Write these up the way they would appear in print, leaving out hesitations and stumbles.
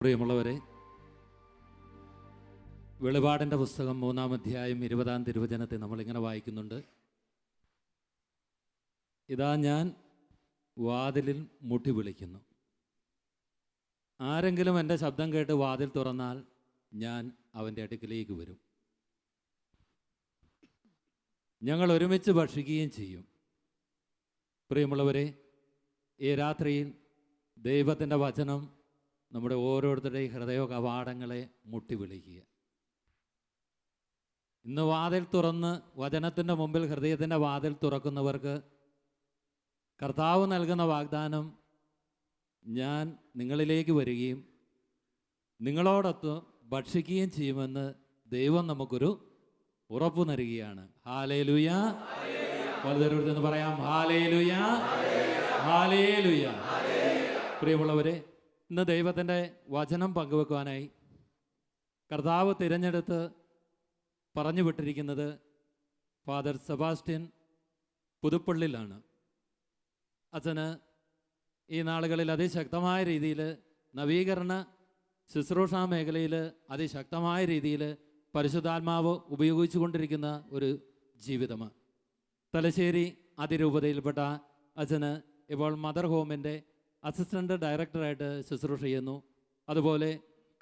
പ്രിയമുള്ളവരെ, വെളിപാടിൻ്റെ പുസ്തകം 3-ാം അധ്യായം 20-ാം തിരുവചനത്തെ നമ്മളിങ്ങനെ വായിക്കുന്നുണ്ട്. ഇതാ ഞാൻ വാതിലിൽ മുട്ടി വിളിക്കുന്നു. ആരെങ്കിലും എൻ്റെ ശബ്ദം കേട്ട് വാതിൽ തുറന്നാൽ ഞാൻ അവൻ്റെ അടുക്കിലേക്ക് വരും. ഞങ്ങൾ ഒരുമിച്ച് ഭക്ഷിക്കുകയും ചെയ്യും. പ്രിയമുള്ളവരെ, ഈ രാത്രിയിൽ ദൈവത്തിൻ്റെ വചനം നമ്മുടെ ഓരോരുത്തരുടെയും ഹൃദയ കവാടങ്ങളെ മുട്ടി വിളിക്കുക. ഇന്ന് വാതിൽ തുറന്ന് വചനത്തിൻ്റെ മുമ്പിൽ ഹൃദയത്തിൻ്റെ വാതിൽ തുറക്കുന്നവർക്ക് കർത്താവ് നൽകുന്ന വാഗ്ദാനം, ഞാൻ നിങ്ങളിലേക്ക് വരികയും നിങ്ങളോടൊത്ത് ഭക്ഷിക്കുകയും ചെയ്യുമെന്ന് ദൈവം നമുക്കൊരു ഉറപ്പ് നൽകുകയാണ്. ഹല്ലേലൂയ. പലതരത്തിൽ പറയാം ഹല്ലേലൂയ, ഹല്ലേലൂയ. പ്രിയമുള്ളവരെ, ഇന്ന് ദൈവത്തിൻ്റെ വചനം പങ്കുവെക്കുവാനായി കർത്താവ് തിരഞ്ഞെടുത്ത് പറഞ്ഞു വിട്ടിരിക്കുന്നത് ഫാദർ സെബാസ്റ്റ്യൻ പുതുപ്പള്ളിയിലാണ്. അച്ഛന് ഈ നാളുകളിൽ അതിശക്തമായ രീതിയിൽ നവീകരണ ശുശ്രൂഷാ മേഖലയിൽ അതിശക്തമായ രീതിയിൽ പരിശുദ്ധാത്മാവ് ഉപയോഗിച്ചു കൊണ്ടിരിക്കുന്ന ഒരു ജീവിതമാണ്. തലശ്ശേരി അതിരൂപതയിൽപ്പെട്ട അച്ഛന് ഇപ്പോൾ മദർ ഹോമിൻ്റെ അസിസ്റ്റൻ്റ് ഡയറക്ടറായിട്ട് ശുശ്രൂഷ ചെയ്യുന്നു. അതുപോലെ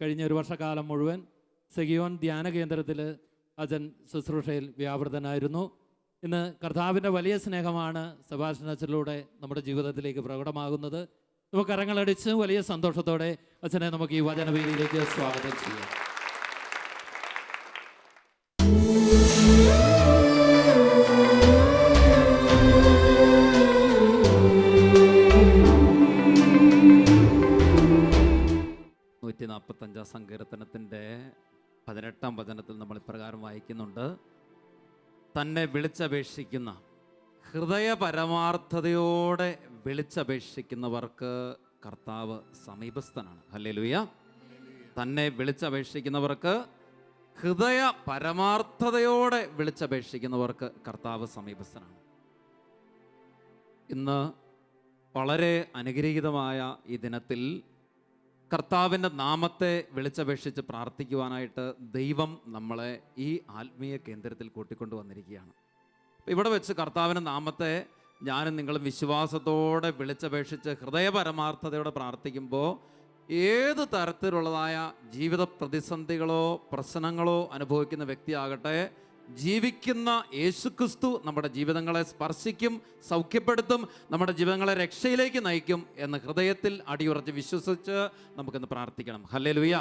കഴിഞ്ഞ ഒരു വർഷക്കാലം മുഴുവൻ സെഗിയോൻ ധ്യാന കേന്ദ്രത്തിൽ അച്ഛൻ ശുശ്രൂഷയിൽ വ്യാപൃതനായിരുന്നു. ഇന്ന് കർത്താവിൻ്റെ വലിയ സ്നേഹമാണ് സെബാസ്റ്റ്യൻ അച്ഛനിലൂടെ നമ്മുടെ ജീവിതത്തിലേക്ക് പ്രകടമാകുന്നത്. നമുക്ക് കരങ്ങളടിച്ച് വലിയ സന്തോഷത്തോടെ അച്ഛനെ നമുക്ക് ഈ വചനവേദിയിലേക്ക് സ്വാഗതം ചെയ്യാം. സങ്കീർത്തനത്തിൻ്റെ 18-ാം വചനത്തിൽ നമ്മൾ ഇപ്രകാരം വായിക്കുന്നുണ്ട്: തന്നെ വിളിച്ചപേക്ഷിക്കുന്ന, ഹൃദയ പരമാർത്ഥതയോടെ വിളിച്ചപേക്ഷിക്കുന്നവർക്ക് കർത്താവ് സമീപസ്ഥനാണ്. ഹല്ലേലൂയ. തന്നെ വിളിച്ചപേക്ഷിക്കുന്നവർക്ക്, ഹൃദയ പരമാർത്ഥതയോടെ വിളിച്ചപേക്ഷിക്കുന്നവർക്ക് കർത്താവ് സമീപസ്ഥനാണ്. ഇന്ന് വളരെ അനുഗ്രഹീതമായ ഈ ദിനത്തിൽ കർത്താവിൻ്റെ നാമത്തെ വിളിച്ചപേക്ഷിച്ച് പ്രാർത്ഥിക്കുവാനായിട്ട് ദൈവം നമ്മളെ ഈ ആത്മീയ കേന്ദ്രത്തിൽ കൂട്ടിക്കൊണ്ടു വന്നിരിക്കുകയാണ്. ഇവിടെ വെച്ച് കർത്താവിൻ്റെ നാമത്തെ ഞാനും നിങ്ങളും വിശ്വാസത്തോടെ വിളിച്ചപേക്ഷിച്ച് ഹൃദയ പരമാർത്ഥതയോടെ പ്രാർത്ഥിക്കുമ്പോൾ ഏത് തരത്തിലുള്ളതായ ജീവിത പ്രതിസന്ധികളോ പ്രശ്നങ്ങളോ അനുഭവിക്കുന്ന വ്യക്തിയാകട്ടെ, ജീവിക്കുന്ന യേശുക്രിസ്തു നമ്മുടെ ജീവിതങ്ങളെ സ്പർശിക്കും, സൗഖ്യപ്പെടുത്തും, നമ്മുടെ ജീവിതങ്ങളെ രക്ഷയിലേക്ക് നയിക്കും എന്ന് ഹൃദയത്തിൽ അടിയുറച്ച് വിശ്വസിച്ച് നമുക്കിന്ന് പ്രാർത്ഥിക്കണം. Hallelujah,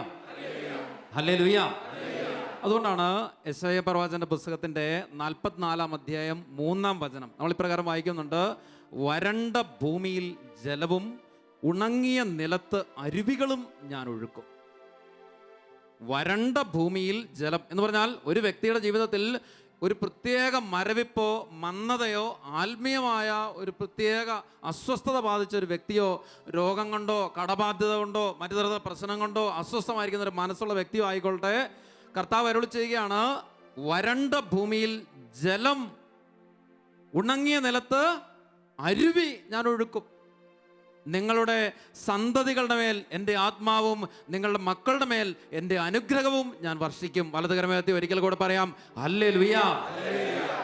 hallelujah. അതുകൊണ്ടാണ് യെശയ്യാ പ്രവാചകന്റെ പുസ്തകത്തിൻ്റെ 44-ാം അധ്യായം 3-ാം വചനം നമ്മളിപ്രകാരം വായിക്കുന്നുണ്ട്: വരണ്ട ഭൂമിയിൽ ജലവും ഉണങ്ങിയ നിലത്ത് അരുവികളും ഞാൻ ഒഴുക്കും. വരണ്ട ഭൂമിയിൽ ജലം എന്ന് പറഞ്ഞാൽ ഒരു വ്യക്തിയുടെ ജീവിതത്തിൽ ഒരു പ്രത്യേക മരവിപ്പോ മന്ദതയോ ആത്മീയമായ ഒരു പ്രത്യേക അസ്വസ്ഥത ബാധിച്ച ഒരു വ്യക്തിയോ, രോഗം കൊണ്ടോ കടബാധ്യത കൊണ്ടോ മറ്റു തരത്തിലുള്ള പ്രശ്നം കൊണ്ടോ അസ്വസ്ഥമായിരിക്കുന്ന ഒരു മനസ്സുള്ള വ്യക്തിയോ ആയിക്കൊള്ളട്ടെ, കർത്താവ് അരുളി ചെയ്യുകയാണ്: വരണ്ട ഭൂമിയിൽ ജലം, ഉണങ്ങിയ നിലത്ത് അരുവി ഞാൻ ഒഴുക്കും. നിങ്ങളുടെ സന്തതികളുടെ മേൽ എൻ്റെ ആത്മാവും നിങ്ങളുടെ മക്കളുടെ മേൽ എൻ്റെ അനുഗ്രഹവും ഞാൻ വർഷിക്കും. വലതുകരമേത്തി ഒരിക്കൽ കൂടെ പറയാം ഹല്ലേലൂയ.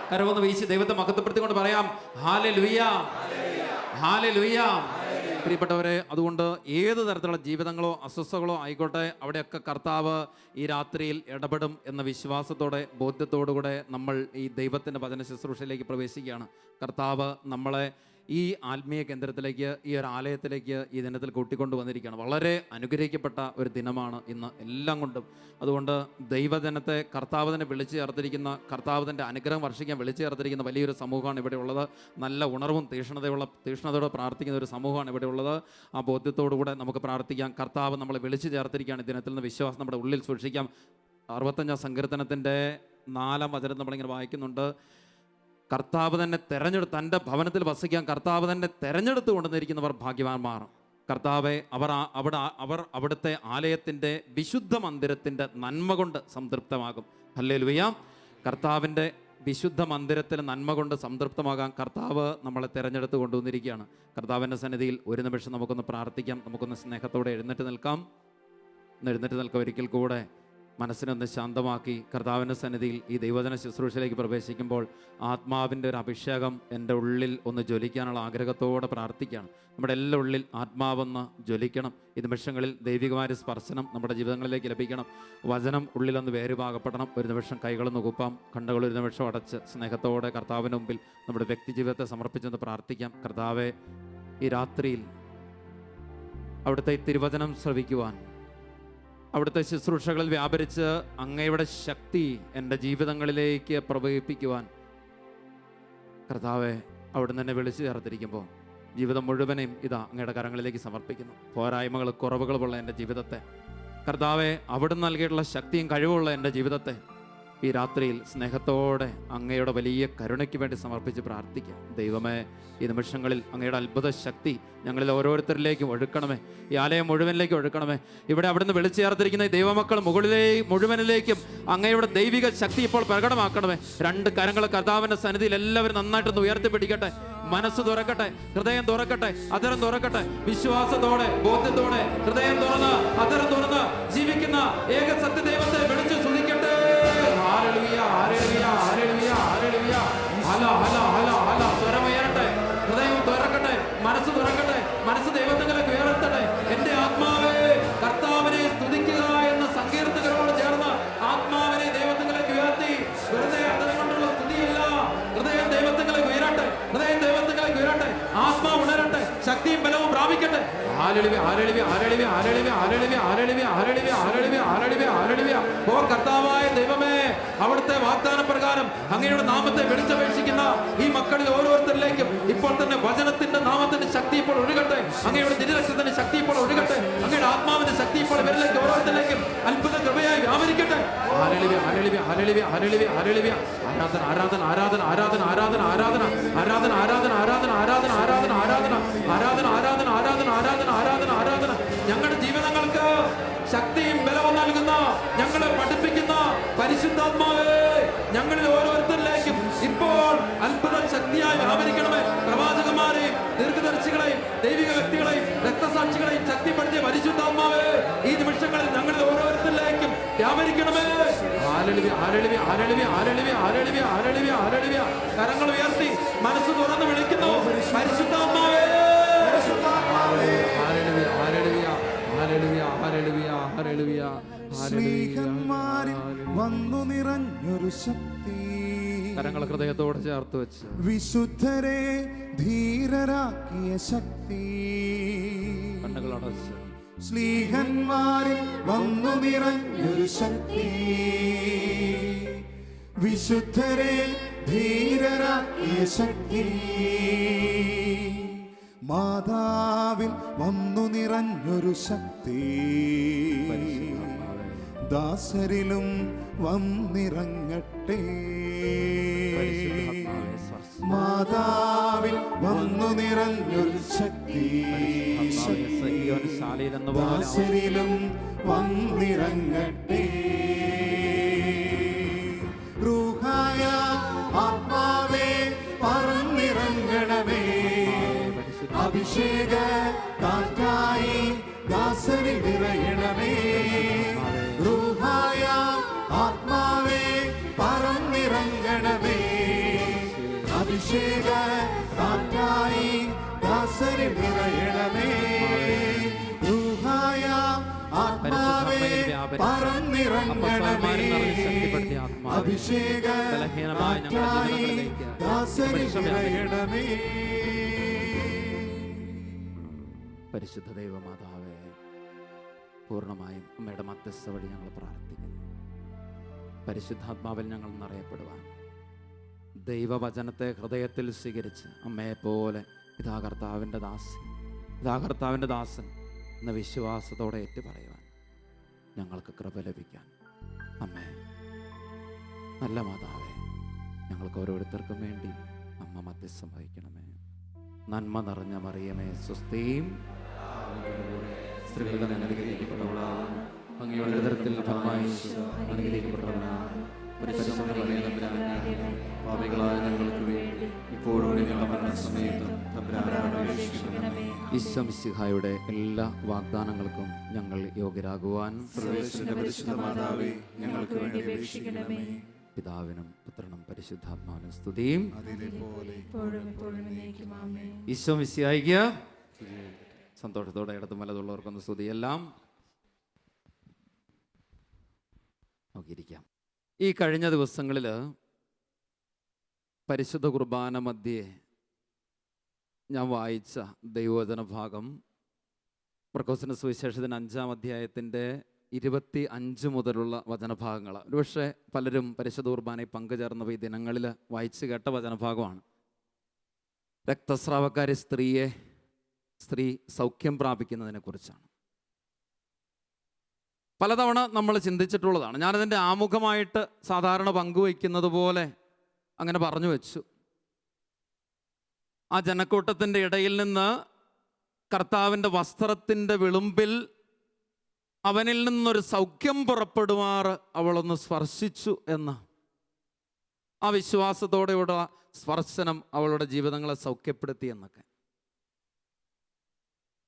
കരമൊന്ന് വീശി ദൈവത്തെ മഹത്വപ്പെടുത്തിക്കൊണ്ട് പറയാം ഹല്ലേലൂയ, ഹല്ലേലൂയ. പ്രിയപ്പെട്ടവരെ, അതുകൊണ്ട് ഏത് തരത്തിലുള്ള ജീവിതങ്ങളോ അസ്വസ്ഥതകളോ ആയിക്കോട്ടെ, അവിടെയൊക്കെ കർത്താവ് ഈ രാത്രിയിൽ ഇടപെടും എന്ന വിശ്വാസത്തോടെ ബോധ്യത്തോടുകൂടെ നമ്മൾ ഈ ദൈവത്തിൻ്റെ വചന ശുശ്രൂഷയിലേക്ക് പ്രവേശിക്കുകയാണ്. കർത്താവ് നമ്മളെ ഈ ആത്മീയ കേന്ദ്രത്തിലേക്ക്, ഈ ഒരു ആലയത്തിലേക്ക് ഈ ദിനത്തിൽ കൂട്ടിക്കൊണ്ടു വന്നിരിക്കുകയാണ്. വളരെ അനുഗ്രഹിക്കപ്പെട്ട ഒരു ദിനമാണ് ഇന്ന് എല്ലാം കൊണ്ടും. അതുകൊണ്ട് ദൈവജനത്തെ കർത്താവ് തന്നെ വിളിച്ചു ചേർത്തിരിക്കുന്ന, കർത്താവ് തൻ്റെ അനുഗ്രഹം വർഷിക്കാൻ വിളിച്ചു ചേർത്തിരിക്കുന്ന വലിയൊരു സമൂഹമാണ് ഇവിടെ ഉള്ളത്. നല്ല ഉണർവും തീഷ്ണതയോടെ പ്രാർത്ഥിക്കുന്ന ഒരു സമൂഹമാണ് ഇവിടെ ഉള്ളത്. ആ ബോധ്യത്തോടുകൂടെ നമുക്ക് പ്രാർത്ഥിക്കാം. കർത്താവ് നമ്മളെ വിളിച്ചു ചേർത്തിരിക്കുകയാണ്. ദിനത്തിൽ നിന്ന് വിശ്വാസം നമ്മുടെ ഉള്ളിൽ സൂക്ഷിക്കാം. 65-ാം സങ്കീർത്തനത്തിൻ്റെ 4-ാം വചനം നമ്മളിങ്ങനെ വായിക്കുന്നുണ്ട്: കർത്താവ് തന്നെ തെരഞ്ഞെടുത്ത് തൻ്റെ ഭവനത്തിൽ വസിക്കാൻ കർത്താവ് തന്നെ തെരഞ്ഞെടുത്ത് കൊണ്ടുവന്നിരിക്കുന്നവർ ഭാഗ്യവാന്മാർ. കർത്താവെ, അവർ അവിടുത്തെ ആലയത്തിൻ്റെ വിശുദ്ധ മന്ദിരത്തിൻ്റെ നന്മ കൊണ്ട് സംതൃപ്തമാകും. ഹല്ലേലൂയ. കർത്താവിൻ്റെ വിശുദ്ധ മന്ദിരത്തിൽ നന്മ കൊണ്ട് സംതൃപ്തമാകാൻ കർത്താവ് നമ്മളെ തിരഞ്ഞെടുത്ത് കൊണ്ടുവന്നിരിക്കുകയാണ്. കർത്താവിൻ്റെ സന്നിധിയിൽ ഒരു നിമിഷം നമുക്കൊന്ന് പ്രാർത്ഥിക്കാം. നമുക്കൊന്ന് സ്നേഹത്തോടെ എഴുന്നേറ്റ് നിൽക്കാം. എഴുന്നേറ്റ് നിൽക്കുക. ഒരിക്കൽ കൂടെ മനസ്സിനൊന്ന് ശാന്തമാക്കി കർത്താവിൻ്റെ സന്നിധിയിൽ ഈ ദൈവജന ശുശ്രൂഷയിലേക്ക് പ്രവേശിക്കുമ്പോൾ ആത്മാവിൻ്റെ ഒരു അഭിഷേകം എൻ്റെ ഉള്ളിൽ ഒന്ന് ജ്വലിക്കാനുള്ള ആഗ്രഹത്തോടെ പ്രാർത്ഥിക്കുകയാണ്. നമ്മുടെ എല്ലാ ഉള്ളിൽ ആത്മാവൊന്ന് ജ്വലിക്കണം. ഈ നിമിഷങ്ങളിൽ ദൈവികമായ സ്പർശനം നമ്മുടെ ജീവിതങ്ങളിലേക്ക് ലഭിക്കണം. വചനം ഉള്ളിലൊന്ന് വേരുപാകപ്പെടണം. ഒരു നിമിഷം കൈകളൊന്ന് കുപ്പാം, കണ്ണുകൾ ഒരു നിമിഷം അടച്ച് സ്നേഹത്തോടെ കർത്താവിന് മുമ്പിൽ നമ്മുടെ വ്യക്തി ജീവിതത്തെ സമർപ്പിച്ചെന്ന് പ്രാർത്ഥിക്കാം. കർത്താവെ, ഈ രാത്രിയിൽ അവിടുത്തെ തിരുവചനം ശ്രവിക്കുവാൻ, അവിടുത്തെ ശുശ്രൂഷകളിൽ വ്യാപരിച്ച് അങ്ങയുടെ ശക്തി എൻ്റെ ജീവിതങ്ങളിലേക്ക് പ്രവഹിപ്പിക്കുവാൻ കർത്താവെ അവിടുന്ന് എന്നെ വിളിച്ചു ചേർത്തിരിക്കുമ്പോൾ ജീവിതം മുഴുവനെയും ഇതാ അങ്ങയുടെ കരങ്ങളിലേക്ക് സമർപ്പിക്കുന്നു. പോരായ്മകൾ, കുറവുകളുമുള്ള എൻ്റെ ജീവിതത്തെ കർത്താവെ, അവിടുന്ന് നൽകിയിട്ടുള്ള ശക്തിയും കഴിവുള്ള എൻ്റെ ജീവിതത്തെ ഈ രാത്രിയിൽ സ്നേഹത്തോടെ അങ്ങയുടെ വലിയ കരുണയ്ക്ക് വേണ്ടി സമർപ്പിച്ച് പ്രാർത്ഥിക്കാം. ദൈവമേ, ഈ നിമിഷങ്ങളിൽ അങ്ങയുടെ അത്ഭുത ശക്തി ഞങ്ങളിൽ ഓരോരുത്തരിലേക്കും ഒഴുക്കണമേ. ഈ ആലയം മുഴുവനിലേക്കും ഒഴുക്കണമേ. ഇവിടെ അവിടുന്ന് വിളിച്ചു ചേർത്തിരിക്കുന്ന ഈ ദൈവമക്കൾ മുഴുവനിലേക്കും അങ്ങയുടെ ദൈവിക ശക്തി ഇപ്പോൾ പ്രകടമാക്കണമേ. രണ്ട് കരങ്ങൾ കർത്താവിൻ്റെ സന്നിധിയിൽ എല്ലാവരും നന്നായിട്ടൊന്ന് ഉയർത്തിപ്പിടിക്കട്ടെ. മനസ്സ് തുറക്കട്ടെ, ഹൃദയം തുറക്കട്ടെ, അതരം തുറക്കട്ടെ. വിശ്വാസത്തോടെ, ബോധ്യത്തോടെ ഹൃദയം തുറന്ന് അതരം തുറന്ന് ജീവിക്കുന്ന ഏക സത്യദൈവത്തെ വിളിച്ചു സ്തുതിക്കട്ടെ. ഹല്ലേലൂയ, ഹല്ലേലൂയ, ഹല്ലേലൂയ, ഹല്ലേലൂയ. ഹല ഹല ഹല ഹല. സ്വരമുയരട്ടെ, ഹൃദയം തുറക്കട്ടെ, മനസ്സ് തുറക്കട്ടെ, മനസ്സ് ദൈവത്തിലേക്ക് ഉയർത്തട്ടെ. എൻ്റെ ആത്മാവേ കർത്താവിനെ സ്തുതിക്കുക എന്ന സങ്കീർത്തകരോട് ചേർന്ന് ആത്മാവിനെ ദൈവത്തിലേക്ക് ഉയർത്തി. വെറുതെ അതരം കൊണ്ടുള്ള സ്തുതിയില്ല. ഹൃദയം ദൈവത്തിലേക്ക് ഉയരട്ടെ, ഹൃദയം ദൈവത്തിലേക്ക് ഉയരട്ടെ. ആത്മാവ് ഉണരട്ടെ, ശക്തിയും ബലവും പ്രാപിക്കട്ടെ. ഹല്ലേലൂയ, ഹല്ലേലൂയ, ഹല്ലേലൂയ, ഹല്ലേലൂയ, ഹല്ലേലൂയ, ഹല്ലേലൂയ, ഹല്ലേലൂയ, ഹല്ലേലൂയ, ഹല്ലേലൂയ, ഹല്ലേലൂയ. ഓ കർത്താവായ ദൈവമേ, അവിടുത്തെ വാഗ്ദാന പ്രകാരം അങ്ങയുടെ നാമത്തെ വിളിച്ചപേക്ഷിക്കുന്ന ഈ മക്കളിൽ ഓരോരുത്തരിലേക്കും ഇപ്പോൾ തന്നെ വചനത്തിന്റെ നാമത്തിന്റെ ശക്തി ഇപ്പോൾ ഒഴുകട്ടെ. അങ്ങയുടെ തിരുരക്തത്തിന്റെ ശക്തി ഇപ്പോൾ ഒഴുകട്ടെ. അങ്ങയുടെ ആത്മാവിന്റെ ശക്തി ഇപ്പോൾ ഇവരിലേക്ക് ഓരോരുത്തരിലേക്കും അത്ഭുത കൃപയായി വ്യാപരിക്കട്ടെ. ഹല്ലേലൂയ, ഹല്ലേലൂയ, ഹല്ലേലൂയ, ഹല്ലേലൂയ, ഹല്ലേലൂയ. ആരാധന, ആരാധന, ആരാധന, ആരാധന, ആരാധന, ആരാധന, ആരാധന, ആരാധന, ആരാധന, ആരാധന, ആരാധന, ആരാധന, ആരാധന, ആരാധന, ആരാധന, ആരാധന, ആരാധന, ആരാധന. ഞങ്ങളുടെ ജീവിതങ്ങൾക്ക് ശക്തിയും ബലവും നൽകുന്ന, ഞങ്ങളെ പഠിപ്പിക്കുന്ന പരിശുദ്ധാത്മാവേ, ഞങ്ങളിൽ ഓരോരുത്തരിലേക്കും ഇപ്പോൾ അത്ഭുത ശക്തിയായി വ്യാപരിക്കണമേ. പ്രവാചകന്മാരെയും ദീർഘദർശികളെയും ദൈവിക വ്യക്തികളെയും രക്തസാക്ഷികളെയും ശക്തിപ്പെടുത്തിയ പരിശുദ്ധാത്മാവേ, ഈ നിമിഷങ്ങളിൽ ഞങ്ങളിൽ ഓരോരുത്തരിലേക്കും വ്യാപരിക്കണമേ. ഹല്ലേലൂയ, ഹല്ലേലൂയ, ഹല്ലേലൂയ, ഹല്ലേലൂയ, ഹല്ലേലൂയ, ഹല്ലേലൂയ, ഹല്ലേലൂയ. കരങ്ങൾ ഉയർത്തി മനസ്സ് തുറന്ന് വിളിക്കുന്നു, പരിശുദ്ധാത്മാവേ, പരിശുദ്ധാത്മാവേ. ഹല്ലേലൂയ, ഹല്ലേലൂയ, ഹല്ലേലൂയ, ഹല്ലേലൂയ, ഹല്ലേലൂയ. സ്നേഹന്മാരിൽ വന്നു നിറഞ്ഞൊരു ശക്തി, കരങ്ങൾ ഹൃദയത്തോടെ ചേർത്ത് വെച്ച് വിശുദ്ധരെ ധീരരാക്കിയ ശക്തി, കണ്ണുകൾ അടച്ച്. സ്നേഹന്മാരിൽ വന്നു നിറഞ്ഞൊരു ശക്തി, വിശുദ്ധരെ ധീരരാക്കിയ ശക്തി, മാതാവിൽ വന്നു നിറഞ്ഞൊരു ശക്തി, ദാസരിലും വന്നിറങ്ങട്ടെ. മാതാവിൽ വന്നു നിറഞ്ഞൊരു ശക്തി, ദാസരിലും വന്നിറങ്ങട്ടെ. റൂഹായ ആത്മാവേ പറന്നിറങ്ങണമേ, അഭിഷേക കാറ്റായി ദാസരിൽ നിറയണമേ. റൂഹായ ആത്മാവേ പറന്നിറങ്ങണമേ, അഭിഷേക കാറ്റായി ദാസരിൽ നിറയണമേ. റൂഹായ ആത്മാവേ പറന്നിറങ്ങണമേ, അഭിഷേക കാറ്റായി ദാസരിൽ നിറയണമേ. പരിശുദ്ധ ദൈവമാതാവേ, പൂർണ്ണമായും അമ്മയുടെ മധ്യസ്ഥ വഴി ഞങ്ങൾ പ്രാർത്ഥിക്കുന്നു. പരിശുദ്ധാത്മാവിൽ ഞങ്ങൾ നിറയപ്പെടുവാൻ, ദൈവവചനത്തെ ഹൃദയത്തിൽ സ്വീകരിച്ച് അമ്മയെപ്പോലെ ഇതാ കർത്താവിൻ്റെ ദാസൻ, ഇതാ കർത്താവിൻ്റെ ദാസൻ എന്ന വിശ്വാസത്തോടെ ഏറ്റുപറയുവാൻ ഞങ്ങൾക്ക് കൃപ ലഭിക്കാൻ അമ്മേ, നല്ല മാതാവേ, ഞങ്ങൾക്ക് ഓരോരുത്തർക്കും വേണ്ടി അമ്മ മധ്യസ്ഥം വഹിക്കണമേ. നന്മ നിറഞ്ഞ മറിയമേ സ്വസ്തിയും, സ്ത്രീകളുടെ അനുഗ്രഹിക്കപ്പെട്ടവളാകുന്നു, അങ്ങയുടെ ഉദരത്തിൽ ഫലമായി അനുഗ്രഹിക്കപ്പെട്ടവനാണ്. പരിശുദ്ധ മറിയമേ, പാപികളായ ഞങ്ങൾക്ക് വേണ്ടി ഇപ്പോഴും ഞങ്ങളുടെ മരണസമയത്തും തമ്പുരാനോട് അപേക്ഷിക്കണമേ. ഈശോ മിശിഹായുടെ എല്ലാ വാഗ്ദാനങ്ങൾക്കും ഞങ്ങൾ യോഗ്യരാകുവാൻ സർവേശ്വരന്റെ പരിശുദ്ധ മാതാവേ, ഞങ്ങൾക്ക് വേണ്ടി അപേക്ഷിക്കണമേ. പിതാവിനും പുത്രനും പരിശുദ്ധാത്മാവിനും സ്തുതിയും. അതിലെപ്പോലെ ഈശോ മിശിഹായിക്ക് സന്തോഷത്തോടെ ഇടത്ത് മലതുള്ളവർക്കൊന്ന് സ്തുതിയെല്ലാം. നോക്കിയിരിക്കാം. ഈ കഴിഞ്ഞ ദിവസങ്ങളിൽ പരിശുദ്ധ കുർബാന മധ്യേ ഞാൻ വായിച്ച ദൈവവചന ഭാഗം മർക്കോസിന്റെ സുവിശേഷത്തിന് 5-ാം അധ്യായത്തിൻ്റെ 25 മുതലുള്ള വചനഭാഗങ്ങൾ. ഒരുപക്ഷെ പലരും പരിശുദ്ധ കുർബാനയിൽ പങ്കുചേർന്നപ്പോൾ ഈ ദിനങ്ങളിൽ വായിച്ചു കേട്ട വചനഭാഗമാണ്. രക്തസ്രാവക്കാരി സ്ത്രീ സൗഖ്യം പ്രാപിക്കുന്നതിനെക്കുറിച്ചാണ്. പലതവണ നമ്മൾ ചിന്തിച്ചിട്ടുള്ളതാണ്. ഞാനതിൻ്റെ ആമുഖമായിട്ട് സാധാരണ പങ്കുവയ്ക്കുന്നത് പോലെ അങ്ങനെ പറഞ്ഞു വെച്ചു. ആ ജനക്കൂട്ടത്തിൻ്റെ ഇടയിൽ നിന്ന് കർത്താവിൻ്റെ വസ്ത്രത്തിൻ്റെ വിളുമ്പിൽ അവനിൽ നിന്നൊരു സൗഖ്യം പുറപ്പെടുമാറ് അവളൊന്ന് സ്പർശിച്ചു എന്ന്. ആ വിശ്വാസത്തോടെയുള്ള സ്പർശനം അവളുടെ ജീവിതങ്ങളെ സൗഖ്യപ്പെടുത്തി എന്നൊക്കെ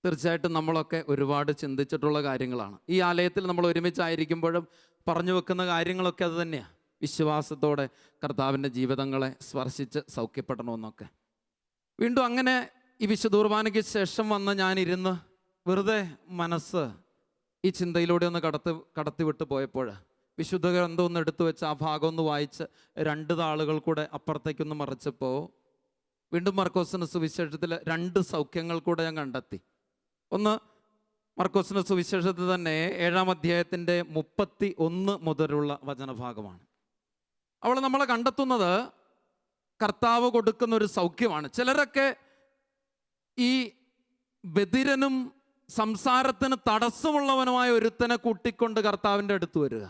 തീർച്ചയായിട്ടും നമ്മളൊക്കെ ഒരുപാട് ചിന്തിച്ചിട്ടുള്ള കാര്യങ്ങളാണ്. ഈ ആലയത്തിൽ നമ്മൾ ഒരുമിച്ചായിരിക്കുമ്പോഴും പറഞ്ഞു വെക്കുന്ന കാര്യങ്ങളൊക്കെ അത് തന്നെയാണ്. വിശ്വാസത്തോടെ കർത്താവിൻ്റെ ജീവിതങ്ങളെ സ്പർശിച്ച് സൗഖ്യപ്പെടണമെന്നൊക്കെ. വീണ്ടും അങ്ങനെ ഈ വിശുദ്ധ കുർബാനയ്ക്ക് ശേഷം വന്ന് ഞാനിരുന്ന് വെറുതെ മനസ്സ് ഈ ചിന്തയിലൂടെ ഒന്ന് കടത്തിവിട്ട് പോയപ്പോൾ വിശുദ്ധ ഗ്രന്ഥം ഒന്ന് എടുത്തു വെച്ച് ആ ഭാഗം ഒന്ന് വായിച്ച് 2 താളുകൾ കൂടെ അപ്പുറത്തേക്കൊന്ന് മറിച്ചപ്പോൾ വീണ്ടും മർക്കോസിന്റെ സുവിശേഷത്തിൽ 2 സൗഖ്യങ്ങൾ കൂടെ ഞാൻ കണ്ടെത്തി. ഒന്ന് മർക്കോസിന്റെ സുവിശേഷത്തിൽ തന്നെ 7-ാം അധ്യായത്തിൻ്റെ 31 മുതലുള്ള വചനഭാഗമാണ്. അവൾ നമ്മളെ കണ്ടെത്തുന്നത് കർത്താവ് കൊടുക്കുന്ന ഒരു സൗഖ്യമാണ്. ചിലരൊക്കെ ഈ ബധിരനും സംസാരത്തിന് തടസ്സമുള്ളവനുമായ ഒരുത്തനെ കൂട്ടിക്കൊണ്ട് കർത്താവിൻ്റെ അടുത്ത് വരിക,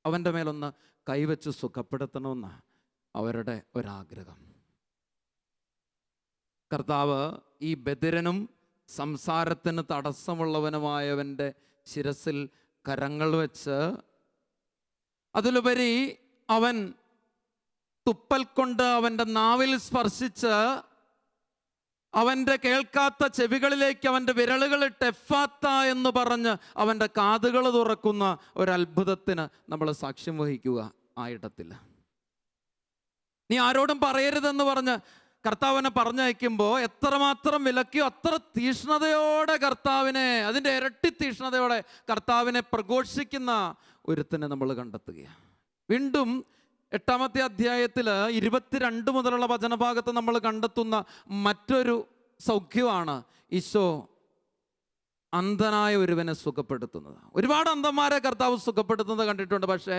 അവൻ്റെ മേലൊന്ന് കൈവച്ച് സുഖപ്പെടുത്തണമെന്ന് അവരുടെ ഒരാഗ്രഹം. കർത്താവ് ഈ ബധിരനും സംസാരത്തിന് തടസ്സമുള്ളവനുമായവൻ്റെ ശിരസിൽ കരങ്ങൾ വെച്ച്, അതിലുപരി അവൻ തുപ്പൽ കൊണ്ട് അവൻ്റെ നാവിൽ സ്പർശിച്ച് അവൻ്റെ കേൾക്കാത്ത ചെവികളിലേക്ക് അവൻ്റെ വിരലുകളിട്ട് എഫാത്ത എന്ന് പറഞ്ഞ് അവൻ്റെ കാതുകൾ തുറക്കുന്ന ഒരത്ഭുതത്തിന് നമ്മൾ സാക്ഷ്യം വഹിക്കുക ആ ഇടത്തിൽ. നീ ആരോടും പറയരുതെന്ന് പറഞ്ഞ് കർത്താവിനെ പറഞ്ഞയക്കുമ്പോൾ എത്രമാത്രം വിലക്കിയോ അത്ര തീഷ്ണതയോടെ കർത്താവിനെ, അതിൻ്റെ ഇരട്ടി തീഷ്ണതയോടെ കർത്താവിനെ പ്രഘോഷിക്കുന്ന ഒരുത്തനെ നമ്മൾ കണ്ടെത്തുകയാണ്. വീണ്ടും 8-ാമത്തെ അധ്യായത്തിൽ 22 മുതലുള്ള വചനഭാഗത്ത് നമ്മൾ കണ്ടെത്തുന്ന മറ്റൊരു സൗഖ്യമാണ് ഈശോ അന്ധനായ ഒരുവനെ സുഖപ്പെടുത്തുന്നത്. ഒരുപാട് അന്ധന്മാരെ കർത്താവ് സുഖപ്പെടുത്തുന്നത് കണ്ടിട്ടുണ്ട്. പക്ഷേ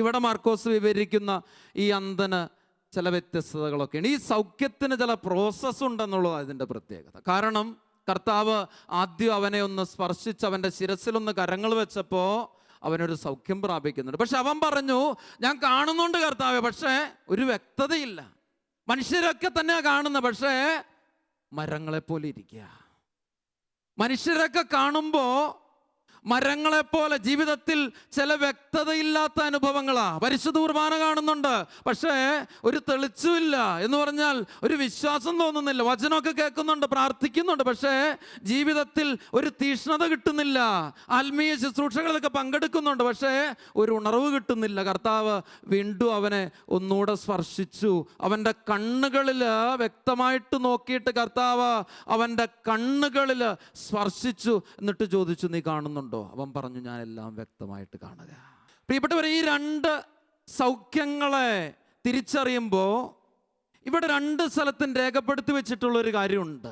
ഇവിടെ മാർക്കോസ് വിവരിക്കുന്ന ഈ അന്ധന് ചില വ്യത്യസ്തതകളൊക്കെയാണ്. ഈ സൗഖ്യത്തിന് ചില പ്രോസസ്സ് ഉണ്ടെന്നുള്ളതാണ് ഇതിൻ്റെ പ്രത്യേകത. കാരണം കർത്താവ് ആദ്യം അവനെ ഒന്ന് സ്പർശിച്ച് അവൻ്റെ ശിരസിലൊന്ന് കരങ്ങൾ വെച്ചപ്പോൾ അവനൊരു സൗഖ്യം പ്രാപിക്കുന്നുണ്ട്. പക്ഷെ അവൻ പറഞ്ഞു, ഞാൻ കാണുന്നുണ്ട് കർത്താവെ, പക്ഷേ ഒരു വ്യക്തതയില്ല. മനുഷ്യരൊക്കെ തന്നെയാണ് കാണുന്നത്, പക്ഷേ മരങ്ങളെപ്പോലെ ഇരിക്കുക. മനുഷ്യരൊക്കെ കാണുമ്പോൾ മരങ്ങളെപ്പോലെ ജീവിതത്തിൽ ചില വ്യക്തതയില്ലാത്ത അനുഭവങ്ങളാ. പരിശുദ്ധ കുർബാന കാണുന്നുണ്ട്, പക്ഷേ ഒരു തെളിച്ചുമില്ല. എന്ന് പറഞ്ഞാൽ ഒരു വിശ്വാസം തോന്നുന്നില്ല. വചനമൊക്കെ കേൾക്കുന്നുണ്ട്, പ്രാർത്ഥിക്കുന്നുണ്ട്, പക്ഷേ ജീവിതത്തിൽ ഒരു തീഷ്ണത കിട്ടുന്നില്ല. ആത്മീയ ശുശ്രൂഷകളൊക്കെ പങ്കെടുക്കുന്നുണ്ട്, പക്ഷേ ഒരു ഉണർവ് കിട്ടുന്നില്ല. കർത്താവ് വീണ്ടും അവനെ ഒന്നുകൂടെ സ്പർശിച്ചു. അവൻ്റെ കണ്ണുകളിൽ വ്യക്തമായിട്ട് നോക്കിയിട്ട് കർത്താവ് അവൻ്റെ കണ്ണുകളിൽ സ്പർശിച്ചു. എന്നിട്ട് ചോദിച്ചു, നീ കാണുന്നുണ്ടോ? അവൻ പറഞ്ഞു, ഞാൻ എല്ലാം വ്യക്തമായിട്ട് കാണുക. പ്രിയപ്പെട്ടവരെ, ഈ 2 സൗഖ്യങ്ങളെ തിരിച്ചറിയുമ്പോൾ ഇവിടെ 2 സ്ഥലത്തും രേഖപ്പെടുത്തി വെച്ചിട്ടുള്ളൊരു കാര്യമുണ്ട്.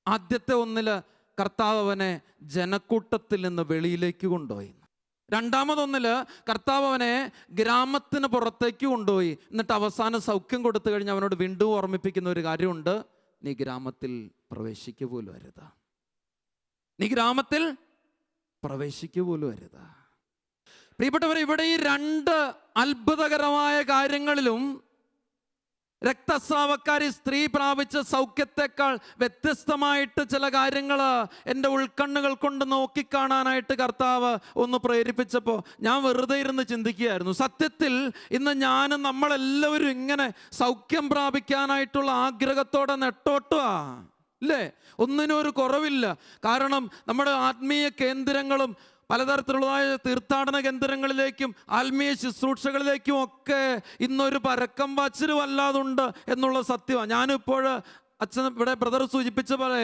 ആദ്യത്തെ ഒന്നില് കർത്താവ് അവനെ ജനക്കൂട്ടത്തിൽ നിന്ന് വെളിയിലേക്ക് കൊണ്ടുപോയി. 2-മതൊന്നില് കർത്താവ് അവനെ ഗ്രാമത്തിന് പുറത്തേക്ക് കൊണ്ടുപോയി. എന്നിട്ട് അവസാനം സൗഖ്യം കൊടുത്തു കഴിഞ്ഞ് അവനോട് വീണ്ടും ഓർമ്മിപ്പിക്കുന്ന ഒരു കാര്യമുണ്ട്, നീ ഗ്രാമത്തിൽ പ്രവേശിക്കുക പോലും അരുത്. നീ ഗ്രാമത്തിൽ പ്രവേശിക്കുക പോലും അരുത്. പ്രിയപ്പെട്ടവർ, ഇവിടെ ഈ 2 അത്ഭുതകരമായ കാര്യങ്ങളിലും രക്തസ്രാവക്കാരി സ്ത്രീ പ്രാപിച്ച സൗഖ്യത്തെക്കാൾ വ്യത്യസ്തമായിട്ട് ചില കാര്യങ്ങൾ എൻ്റെ ഉൾക്കണ്ണുകൾ കൊണ്ട് നോക്കിക്കാണാനായിട്ട് കർത്താവ് ഒന്ന് പ്രേരിപ്പിച്ചപ്പോൾ ഞാൻ വെറുതെ ഇരുന്ന് ചിന്തിക്കുകയായിരുന്നു. സത്യത്തിൽ ഇന്ന് ഞാനും നമ്മളെല്ലാവരും ഇങ്ങനെ സൗഖ്യം പ്രാപിക്കാനായിട്ടുള്ള ആഗ്രഹത്തോടെ നെട്ടോട്ടുക ഇല്ലേ? ഒന്നിനും ഒരു കുറവില്ല. കാരണം നമ്മുടെ ആത്മീയ കേന്ദ്രങ്ങളും പലതരത്തിലുള്ളതായ തീർത്ഥാടന കേന്ദ്രങ്ങളിലേക്കും ആത്മീയ ശുശ്രൂഷകളിലേക്കും ഒക്കെ ഇന്നൊരു പരക്കം പാച്ചിൽ വല്ലാതുണ്ട് എന്നുള്ള സത്യമാണ്. ഞാനിപ്പോൾ അച്ഛൻ ഇവിടെ ബ്രദർ സൂചിപ്പിച്ച പോലെ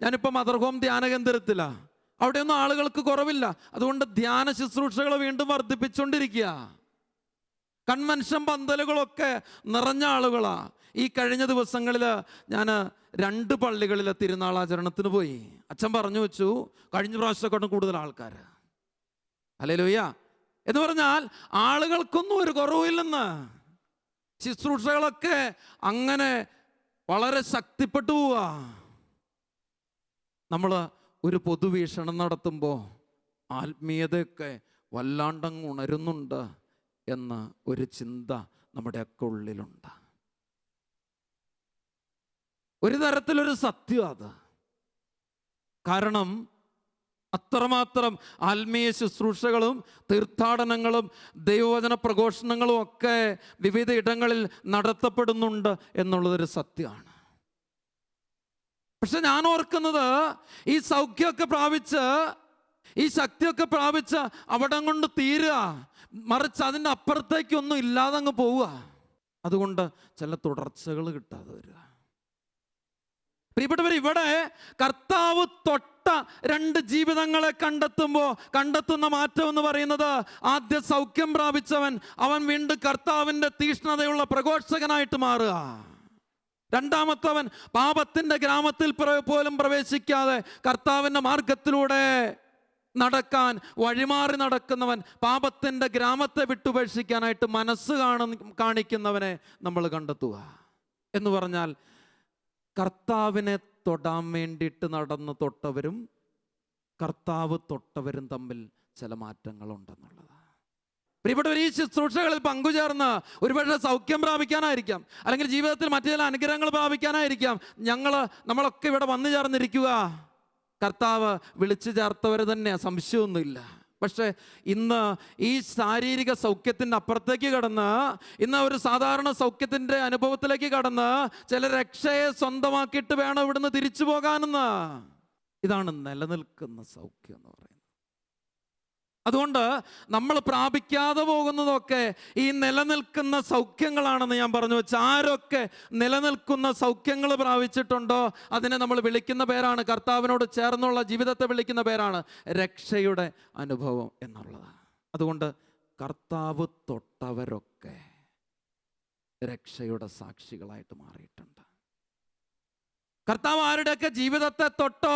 ഞാനിപ്പോൾ മദർ ഹോം ധ്യാന കേന്ദ്രത്തിലാണ്. അവിടെയൊന്നും ആളുകൾക്ക് കുറവില്ല. അതുകൊണ്ട് ധ്യാന ശുശ്രൂഷകൾ വീണ്ടും വർദ്ധിപ്പിച്ചുകൊണ്ടിരിക്കുക. കൺവെൻഷൻ പന്തലുകളൊക്കെ നിറഞ്ഞ ആളുകളാണ്. ഈ കഴിഞ്ഞ ദിവസങ്ങളിൽ ഞാൻ 2 പള്ളികളിലെ തിരുനാളാചരണത്തിന് പോയി. അച്ഛൻ പറഞ്ഞു വെച്ചു കഴിഞ്ഞ പ്രാവശ്യത്തെക്കാട്ടും കൂടുതൽ ആൾക്കാർ. ഹല്ലേലൂയ എന്ന് പറഞ്ഞാൽ ആളുകൾക്കൊന്നും ഒരു കുറവില്ലെന്ന്. ശുശ്രൂഷകളൊക്കെ അങ്ങനെ വളരെ ശക്തിപ്പെട്ടു പോവുക. നമ്മൾ ഒരു പൊതുവീക്ഷണം നടത്തുമ്പോൾ ആത്മീയതയൊക്കെ വല്ലാണ്ടങ്ങ് ഉണരുന്നുണ്ട് എന്ന ഒരു ചിന്ത നമ്മുടെയൊക്കെ ഉള്ളിലുണ്ട്. ഒരു തരത്തിലൊരു സത്യം അത്. കാരണം അത്രമാത്രം ആത്മീയ ശുശ്രൂഷകളും തീർത്ഥാടനങ്ങളും ദൈവവചന പ്രഘോഷണങ്ങളും ഒക്കെ വിവിധ ഇടങ്ങളിൽ നടത്തപ്പെടുന്നുണ്ട് എന്നുള്ളതൊരു സത്യമാണ്. പക്ഷെ ഞാൻ ഓർക്കുന്നത് ഈ സൗഖ്യമൊക്കെ പ്രാപിച്ച് ഈ ശക്തിയൊക്കെ പ്രാപിച്ച് അവിടം കൊണ്ട് തീരുക, മറിച്ച് അതിൻ്റെ അപ്പുറത്തേക്കൊന്നും ഇല്ലാതെ അങ്ങ് പോവുക. അതുകൊണ്ട് ചില തുടർച്ചകൾ കിട്ടാതെ വരിക. പ്രിയപ്പെട്ടവർ, ഇവിടെ കർത്താവ് തൊട്ട 2 ജീവിതങ്ങളെ കണ്ടെത്തുന്ന മാറ്റം എന്ന് പറയുന്നത്, ആദ്യ സൗഖ്യം പ്രാപിച്ചവൻ അവൻ വീണ്ടും കർത്താവിൻ്റെ തീഷ്ണതയുള്ള പ്രഘോഷകനായിട്ട് മാറുക. രണ്ടാമത്തവൻ പാപത്തിൻ്റെ ഗ്രാമത്തിൽ പോലും പ്രവേശിക്കാതെ കർത്താവിൻ്റെ മാർഗത്തിലൂടെ നടക്കാൻ വഴിമാറി നടക്കുന്നവൻ, പാപത്തിൻ്റെ ഗ്രാമത്തെ വിട്ടുപേക്ഷിക്കാനായിട്ട് മനസ്സ് കാണിക്കുന്നവനെ നമ്മൾ കണ്ടെത്തുക. എന്ന് പറഞ്ഞാൽ കർത്താവിനെ തൊടാൻ വേണ്ടിയിട്ട് നടന്ന് തൊട്ടവരും കർത്താവ് തൊട്ടവരും തമ്മിൽ ചില മാറ്റങ്ങളുണ്ടെന്നുള്ളതാണ്. പ്രിയപ്പെട്ടവർ, ഈ ശുശ്രൂഷകളിൽ പങ്കുചേർന്ന് ഒരുപക്ഷെ സൗഖ്യം പ്രാപിക്കാനായിരിക്കാം, അല്ലെങ്കിൽ ജീവിതത്തിൽ മറ്റു ചില അനുഗ്രഹങ്ങൾ പ്രാപിക്കാനായിരിക്കാം നമ്മളൊക്കെ ഇവിടെ വന്നു ചേർന്നിരിക്കുക. കർത്താവ് വിളിച്ചു ചേർത്തവർ തന്നെ, സംശയമൊന്നുമില്ല. പക്ഷെ ഇന്ന് ഈ ശാരീരിക സൗഖ്യത്തിൻ്റെ അപ്പുറത്തേക്ക് കടന്ന്, ഇന്ന് ഒരു സാധാരണ സൗഖ്യത്തിൻ്റെ അനുഭവത്തിലേക്ക് കടന്ന് ചില രക്ഷയെ സ്വന്തമാക്കിയിട്ട് വേണം ഇവിടുന്ന് തിരിച്ചു പോകാനെന്ന്. ഇതാണ് നിലനിൽക്കുന്ന സൗഖ്യം എന്ന് പറയുന്നത്. അതുകൊണ്ട് നമ്മൾ പ്രാപിക്കാതെ പോകുന്നതൊക്കെ ഈ നിലനിൽക്കുന്ന സൗഖ്യങ്ങളാണെന്ന് ഞാൻ പറഞ്ഞു വെച്ചാൽ, ആരൊക്കെ നിലനിൽക്കുന്ന സൗഖ്യങ്ങൾ പ്രാപിച്ചിട്ടുണ്ടോ അതിനെ നമ്മൾ വിളിക്കുന്ന പേരാണ്, കർത്താവിനോട് ചേർന്നുള്ള ജീവിതത്തെ വിളിക്കുന്ന പേരാണ് രക്ഷയുടെ അനുഭവം എന്നുള്ളത്. അതുകൊണ്ട് കർത്താവ് തൊട്ടവരൊക്കെ രക്ഷയുടെ സാക്ഷികളായിട്ട് മാറിയിട്ടുണ്ട്. കർത്താവ് ആരുടെയൊക്കെ ജീവിതത്തെ തൊട്ടോ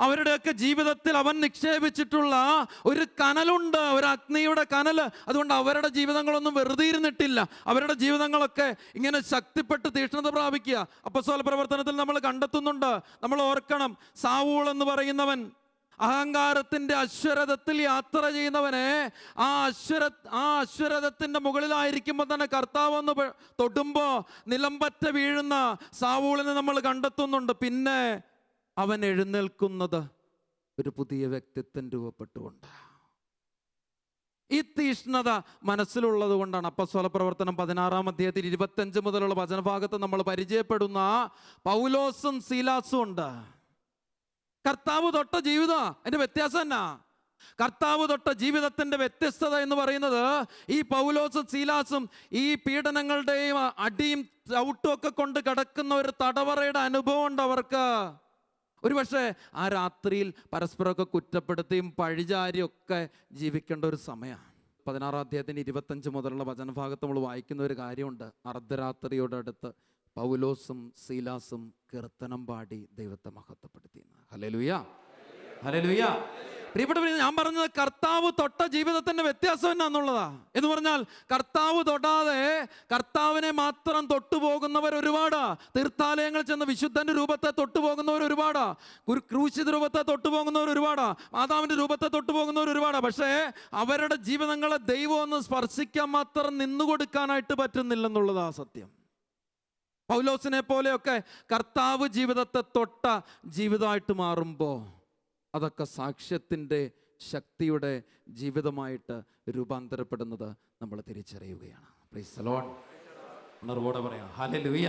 അവരുടെയൊക്കെ ജീവിതത്തിൽ അവൻ നിക്ഷേപിച്ചിട്ടുള്ള ഒരു കനലുണ്ട്, ഒരു അഗ്നിയുടെ കനൽ. അതുകൊണ്ട് അവരുടെ ജീവിതങ്ങളൊന്നും വെറുതെ ഇരുന്നിട്ടില്ല. അവരുടെ ജീവിതങ്ങളൊക്കെ ഇങ്ങനെ ശക്തിപ്പെട്ട് തീക്ഷ്ണത പ്രാപിക്കുക. അപ്പോസ്തല പ്രവർത്തനത്തിൽ നമ്മൾ കണ്ടെത്തുന്നുണ്ട്. നമ്മൾ ഓർക്കണം, സാവൂൾ എന്ന് പറയുന്നവൻ അഹങ്കാരത്തിൻ്റെ അശ്വരഥത്തിൽ യാത്ര ചെയ്യുന്നവനെ ആ അശ്വരഥത്തിൻ്റെ മുകളിലായിരിക്കുമ്പോൾ തന്നെ കർത്താവ് ഒന്ന് തൊടുമ്പോൾ നിലംപറ്റ വീഴുന്ന സാവൂളിനെ നമ്മൾ കണ്ടെത്തുന്നുണ്ട്. പിന്നെ അവൻ എഴുന്നേൽക്കുന്നത് ഒരു പുതിയ വ്യക്തിത്വം രൂപപ്പെട്ടുകൊണ്ട്. ഈ തീഷ്ണത മനസ്സിലുള്ളത് കൊണ്ടാണ് അപ്പോസ്തല പ്രവർത്തനം 16-ാം അധ്യായത്തിൽ 25 മുതലുള്ള വചനഭാഗത്ത് നമ്മൾ പരിചയപ്പെടുന്ന പൗലോസും സീലാസും ഉണ്ട്. കർത്താവ് തൊട്ട ജീവിതം, അതിൻ്റെ വ്യത്യാസം എന്നാ? കർത്താവ് തൊട്ട ജീവിതത്തിൻ്റെ വ്യത്യസ്തത എന്ന് പറയുന്നത്, ഈ പൗലോസും സീലാസും ഈ പീഡനങ്ങളുടെയും അടിയും ചവിട്ടും ഒക്കെ കൊണ്ട് കിടക്കുന്ന ഒരു തടവറയുടെ അനുഭവം ഉണ്ട് അവർക്ക്. ഒരുപക്ഷെ ആ രാത്രിയിൽ പരസ്പരമൊക്കെ കുറ്റപ്പെടുത്തിയും പഴിചാരിയൊക്കെ ജീവിക്കേണ്ട ഒരു സമയമാണ്. 16-ാം അധ്യായത്തിന് 25 മുതലുള്ള വചനഭാഗത്ത് നമ്മൾ വായിക്കുന്ന ഒരു കാര്യമുണ്ട്. അർദ്ധരാത്രിയോടടുത്ത് പൗലോസും സീലാസും കീർത്തനം പാടി ദൈവത്തെ മഹത്വപ്പെടുത്തി. Hallelujah, hallelujah. പ്രിയപ്പെട്ടവരെ, ഞാൻ പറഞ്ഞത് കർത്താവ് തൊട്ട ജീവിതത്തിന്റെ വ്യത്യാസം എന്നാന്നുള്ളതാ. എന്ന് പറഞ്ഞാൽ കർത്താവ് തൊടാതെ കർത്താവിനെ മാത്രം തൊട്ടുപോകുന്നവർ ഒരുപാടാ. തീർത്ഥാലയങ്ങൾ ചെന്ന് വിശുദ്ധന്റെ രൂപത്തെ തൊട്ടുപോകുന്നവർ ഒരുപാടാ. ക്രൂശിത രൂപത്തെ തൊട്ടുപോകുന്നവർ ഒരുപാടാ. മാതാവിന്റെ രൂപത്തെ തൊട്ടുപോകുന്നവർ ഒരുപാടാ. പക്ഷേ അവരുടെ ജീവിതങ്ങളെ ദൈവം ഒന്ന് സ്പർശിക്കാൻ മാത്രം നിന്നുകൊടുക്കാനായിട്ട് പറ്റുന്നില്ലെന്നുള്ളതാ സത്യം. പൗലോസിനെ പോലെയൊക്കെ കർത്താവ് ജീവിതത്തെ തൊട്ട ജീവിതമായിട്ട് മാറുമ്പോൾ അതൊക്കെ സാക്ഷ്യത്തിൻ്റെ ശക്തിയുടെ ജീവിതമായിട്ട് രൂപാന്തരപ്പെടുന്നത് നമ്മൾ തിരിച്ചറിയുകയാണ്. Praise the lord. ഉണർവോടെ പറയാം ഹല്ലേലൂയ.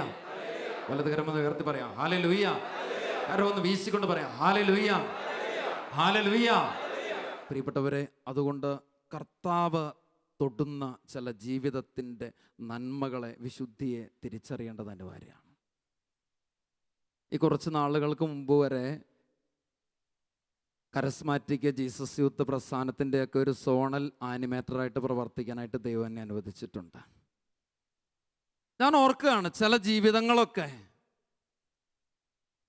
വലതുകരമെന്ന് ഉയർത്തി പറയാം ഹല്ലേലൂയ. കരമൊന്ന് വീശിക്കൊണ്ട് പറയാം ഹല്ലേലൂയ, ഹല്ലേലൂയ. പ്രിയപ്പെട്ടവരെ, അതുകൊണ്ട് കർത്താവ് തൊടുന്ന ചില ജീവിതത്തിൻ്റെ നന്മകളെ, വിശുദ്ധിയെ തിരിച്ചറിയേണ്ടത് അനിവാര്യമാണ്. ഈ കുറച്ച് നാളുകൾക്ക് മുമ്പ് വരെ കരസ്മാറ്റിക് ജീസസ് യൂത്ത് പ്രസ്ഥാനത്തിൻ്റെയൊക്കെ ഒരു സോണൽ ആനിമേറ്ററായിട്ട് പ്രവർത്തിക്കാനായിട്ട് ദൈവം എന്നെ അനുവദിച്ചിട്ടുണ്ട്. ഞാൻ ഓർക്കുകയാണ്, ചില ജീവിതങ്ങളൊക്കെ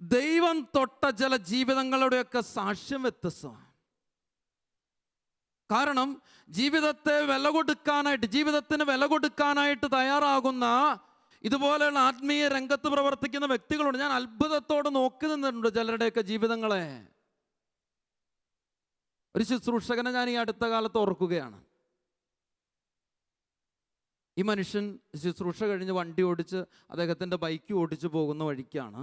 ദൈവം തൊട്ട ചില ജീവിതങ്ങളുടെയൊക്കെ സാക്ഷ്യം വ്യത്യസ്തമാണ്. കാരണം ജീവിതത്തെ വില കൊടുക്കാനായിട്ട്, ജീവിതത്തിന് വില കൊടുക്കാനായിട്ട് തയ്യാറാകുന്ന ഇതുപോലെയുള്ള ആത്മീയ രംഗത്ത് പ്രവർത്തിക്കുന്ന വ്യക്തികളുണ്ട്. ഞാൻ അത്ഭുതത്തോടെ നോക്കി നിന്നിട്ടുണ്ട് ചിലരുടെയൊക്കെ ജീവിതങ്ങളെ. ഒരു ശുശ്രൂഷകനെ ഞാൻ ഈ അടുത്ത കാലത്ത് ഓർക്കുകയാണ്. ഈ മനുഷ്യൻ ശുശ്രൂഷ കഴിഞ്ഞ് വണ്ടി ഓടിച്ച്, അദ്ദേഹത്തിൻ്റെ ബൈക്ക് ഓടിച്ച് പോകുന്ന വഴിക്കാണ്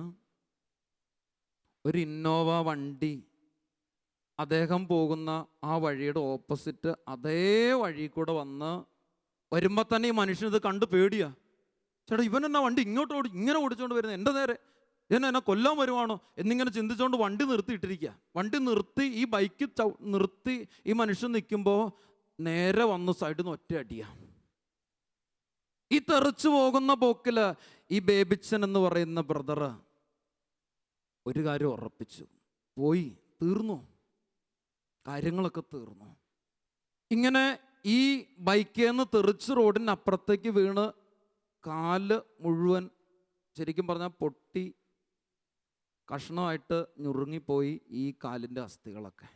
ഒരു ഇന്നോവ വണ്ടി അദ്ദേഹം പോകുന്ന ആ വഴിയുടെ ഓപ്പോസിറ്റ് അതേ വഴി കൂടെ വരുമ്പോൾ തന്നെ ഈ മനുഷ്യൻ ഇത് കണ്ട് പേടിയാ. ചേട്ടാ, ഇവൻ എന്നാ വണ്ടി ഇങ്ങോട്ട് ഇങ്ങനെ ഓടിച്ചുകൊണ്ട് വരുന്നത്, എൻ്റെ നേരെ എന്നെ കൊല്ലാൻ വരുവാണോ എന്നിങ്ങനെ ചിന്തിച്ചുകൊണ്ട് വണ്ടി നിർത്തിയിട്ടിരിക്കുക. വണ്ടി നിർത്തി ഈ ബൈക്ക് നിർത്തി ഈ മനുഷ്യൻ നിൽക്കുമ്പോൾ നേരെ വന്ന് സൈഡിൽ നിന്ന് ഒറ്റ അടിയാ. ഈ തെറിച്ചു പോകുന്ന പോക്കില് ഈ ബേബിച്ചൻ എന്ന് പറയുന്ന ബ്രദർ ഒരു കാര്യം ഉറപ്പിച്ചു, പോയി തീർന്നു, കാര്യങ്ങളൊക്കെ തീർന്നു. ഇങ്ങനെ ഈ ബൈക്കിൽ നിന്ന് തെറിച്ച് റോഡിന് അപ്പുറത്തേക്ക് വീണ് കാല് മുഴുവൻ ശരിക്കും പറഞ്ഞാൽ പൊട്ടി കഷ്ണമായിട്ട് ഞുറുങ്ങിപ്പോയി ഈ കാലിൻ്റെ അസ്ഥികളൊക്കെ.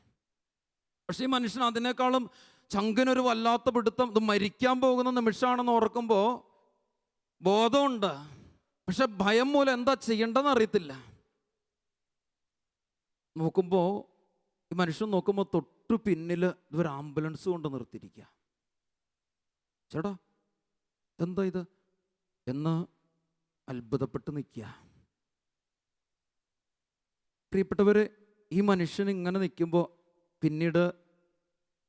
പക്ഷെ ഈ മനുഷ്യൻ അതിനേക്കാളും ചങ്കിനൊരു വല്ലാത്ത പിടുത്തം, ഇത് മരിക്കാൻ പോകുന്ന നിമിഷമാണെന്ന് ഓർക്കുമ്പോൾ ബോധമുണ്ട്, പക്ഷെ ഭയം മൂലം എന്താ ചെയ്യേണ്ടതെന്ന് അറിയത്തില്ല. നോക്കുമ്പോൾ ഈ മനുഷ്യൻ നോക്കുമ്പോൾ തൊട്ടു പിന്നിൽ ഇതൊരു ആംബുലൻസ് കൊണ്ട് നിർത്തിയിരിക്കുക. ചേട്ടാ, എന്താ ഇത് എന്ന് അത്ഭുതപ്പെട്ട് നിൽക്കുക. പ്രിയപ്പെട്ടവരെ, ഈ മനുഷ്യൻ ഇങ്ങനെ നിൽക്കുമ്പോൾ പിന്നീട്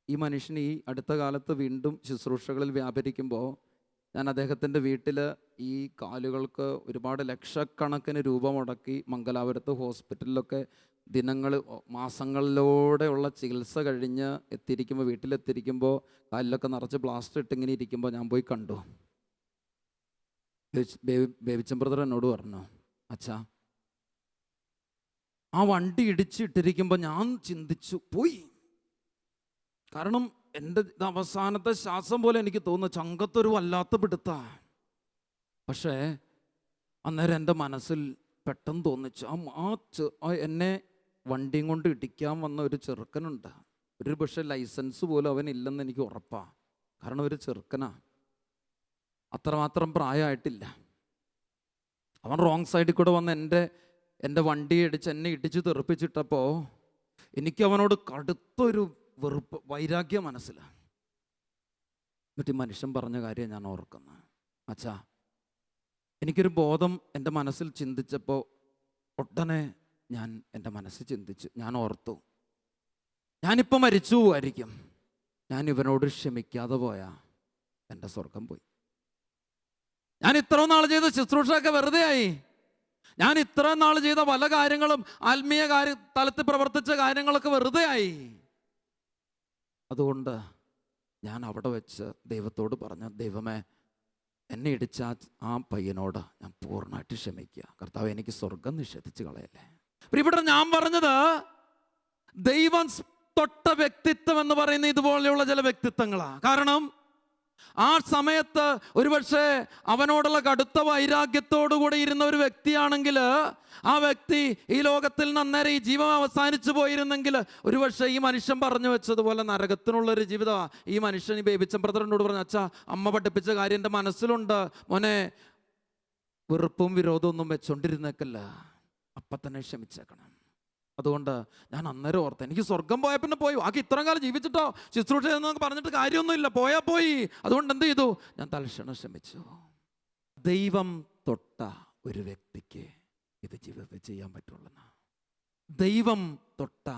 ഈ മനുഷ്യൻ ഈ അടുത്ത കാലത്ത് വീണ്ടും ശുശ്രൂഷകളിൽ വ്യാപരിക്കുമ്പോൾ ഞാൻ അദ്ദേഹത്തിൻ്റെ വീട്ടിൽ ഈ കാലുകൾക്ക് ഒരുപാട് ലക്ഷക്കണക്കിന് രൂപ മുടക്കി മംഗലാപുരത്ത് ഹോസ്പിറ്റലിലൊക്കെ മാസങ്ങളിലൂടെയുള്ള ചികിത്സ കഴിഞ്ഞ് വീട്ടിലെത്തിയിരിക്കുമ്പോൾ കാലിലൊക്കെ നിറച്ച് പ്ലാസ്റ്റർ ഇട്ട് ഇങ്ങനെ ഇരിക്കുമ്പോൾ ഞാൻ പോയി കണ്ടു. ബേബിച്ചൻ ബ്രദർ എന്നോട് പറഞ്ഞു, അച്ഛാ, ആ വണ്ടി ഇടിച്ചിട്ടിരിക്കുമ്പോൾ ഞാൻ ചിന്തിച്ചു പോയി. കാരണം എൻ്റെ അവസാനത്തെ ശ്വാസം പോലെ എനിക്ക് തോന്നുന്നു, ചങ്കത്തൊരു വല്ലാത്ത പിടുത്ത. പക്ഷേ അന്നേരം എൻ്റെ മനസ്സിൽ പെട്ടെന്ന് തോന്നിച്ചു, എന്നെ വണ്ടിയും കൊണ്ട് ഇടിക്കാൻ വന്ന ഒരു ചെറുക്കനുണ്ട്. ഒരു പക്ഷേ ലൈസൻസ് പോലും അവനില്ലെന്ന് എനിക്ക് ഉറപ്പാണ്. കാരണം ഒരു ചെറുക്കനാ, അത്രമാത്രം പ്രായമായിട്ടില്ല. അവൻ റോങ് സൈഡിൽ കൂടെ വന്ന് എൻ്റെ വണ്ടി എന്നെ ഇടിച്ച് തെറിപ്പിച്ചിട്ടപ്പോൾ എനിക്ക് അവനോട് കടുത്തൊരു വെറുപ്പ്, വൈരാഗ്യം മനസ്സിലാണ്. എന്നിട്ട് ഈ മനുഷ്യൻ പറഞ്ഞ കാര്യം ഞാൻ ഓർക്കുന്നത്, അച്ഛാ, എനിക്കൊരു ബോധം എൻ്റെ മനസ്സിൽ ചിന്തിച്ചപ്പോൾ ഉടനെ ഞാൻ എൻ്റെ മനസ്സിൽ ചിന്തിച്ചു, ഞാൻ ഓർത്തു, ഞാനിപ്പോൾ മരിച്ചു പോവായിരിക്കും, ഞാൻ ഇവനോട് ക്ഷമിക്കാതെ പോയാ എൻ്റെ സ്വർഗം പോയി. ഞാൻ ഇത്ര നാൾ ചെയ്ത ശുശ്രൂഷയൊക്കെ വെറുതെ ആയി. ഞാൻ ഇത്ര നാൾ ചെയ്ത പല കാര്യങ്ങളും, ആത്മീയ തലത്തിൽ പ്രവർത്തിച്ച കാര്യങ്ങളൊക്കെ വെറുതെ ആയി. അതുകൊണ്ട് ഞാൻ അവിടെ വെച്ച് ദൈവത്തോട് പറഞ്ഞു, ദൈവമേ, എന്നെ ഇടിച്ച ആ പയ്യനോട് ഞാൻ പൂർണ്ണമായിട്ട് ക്ഷമിക്കുക. കർത്താവ്, എനിക്ക് സ്വർഗം നിഷേധിച്ച് കളയല്ലേ. ഇവിടെ ഞാൻ പറഞ്ഞത്, ദൈവം തൊട്ട വ്യക്തിത്വം എന്ന് പറയുന്ന ഇതുപോലെയുള്ള ചില വ്യക്തിത്വങ്ങളാണ്. കാരണം ആ സമയത്ത് ഒരുപക്ഷെ അവനോടുള്ള കടുത്ത വൈരാഗ്യത്തോടുകൂടി ഇരുന്ന ഒരു വ്യക്തിയാണെങ്കിൽ, ആ വ്യക്തി ഈ ലോകത്തിൽ നിന്ന് അന്നേരം ഈ ജീവൻ അവസാനിച്ചു പോയിരുന്നെങ്കിൽ ഒരുപക്ഷെ ഈ മനുഷ്യൻ പറഞ്ഞു വെച്ചതുപോലെ നരകത്തിനുള്ളൊരു ജീവിതമാണ് ഈ മനുഷ്യൻ. ഈ ബേബിച്ചൻ ബ്രദറിനോട് പറഞ്ഞു, അച്ഛാ, അമ്മ പഠിപ്പിച്ച കാര്യം എൻ്റെ മനസ്സിലുണ്ട് മോനെ, വെറുപ്പും വിരോധവും ഒന്നും വെച്ചോണ്ടിരുന്നേക്കല്ല, അപ്പം തന്നെ ക്ഷമിച്ചേക്കണം. അതുകൊണ്ട് ഞാൻ അന്നേരം ഓർത്ത്, എനിക്ക് സ്വർഗം പോയാൽ പിന്നെ പോയി, ആക്കി ഇത്ര കാലം ജീവിച്ചിട്ടോ ശുശ്രൂഷ എന്നൊക്കെ പറഞ്ഞിട്ട് കാര്യമൊന്നുമില്ല, പോയാൽ പോയി. അതുകൊണ്ട് എന്ത് ചെയ്തു, ഞാൻ തൽക്ഷണം ക്ഷമിച്ചു. ദൈവം തൊട്ട ഒരു വ്യക്തിക്ക് ഇത് ജീവിതത്തിൽ ചെയ്യാൻ പറ്റുള്ളൂ. ദൈവം തൊട്ട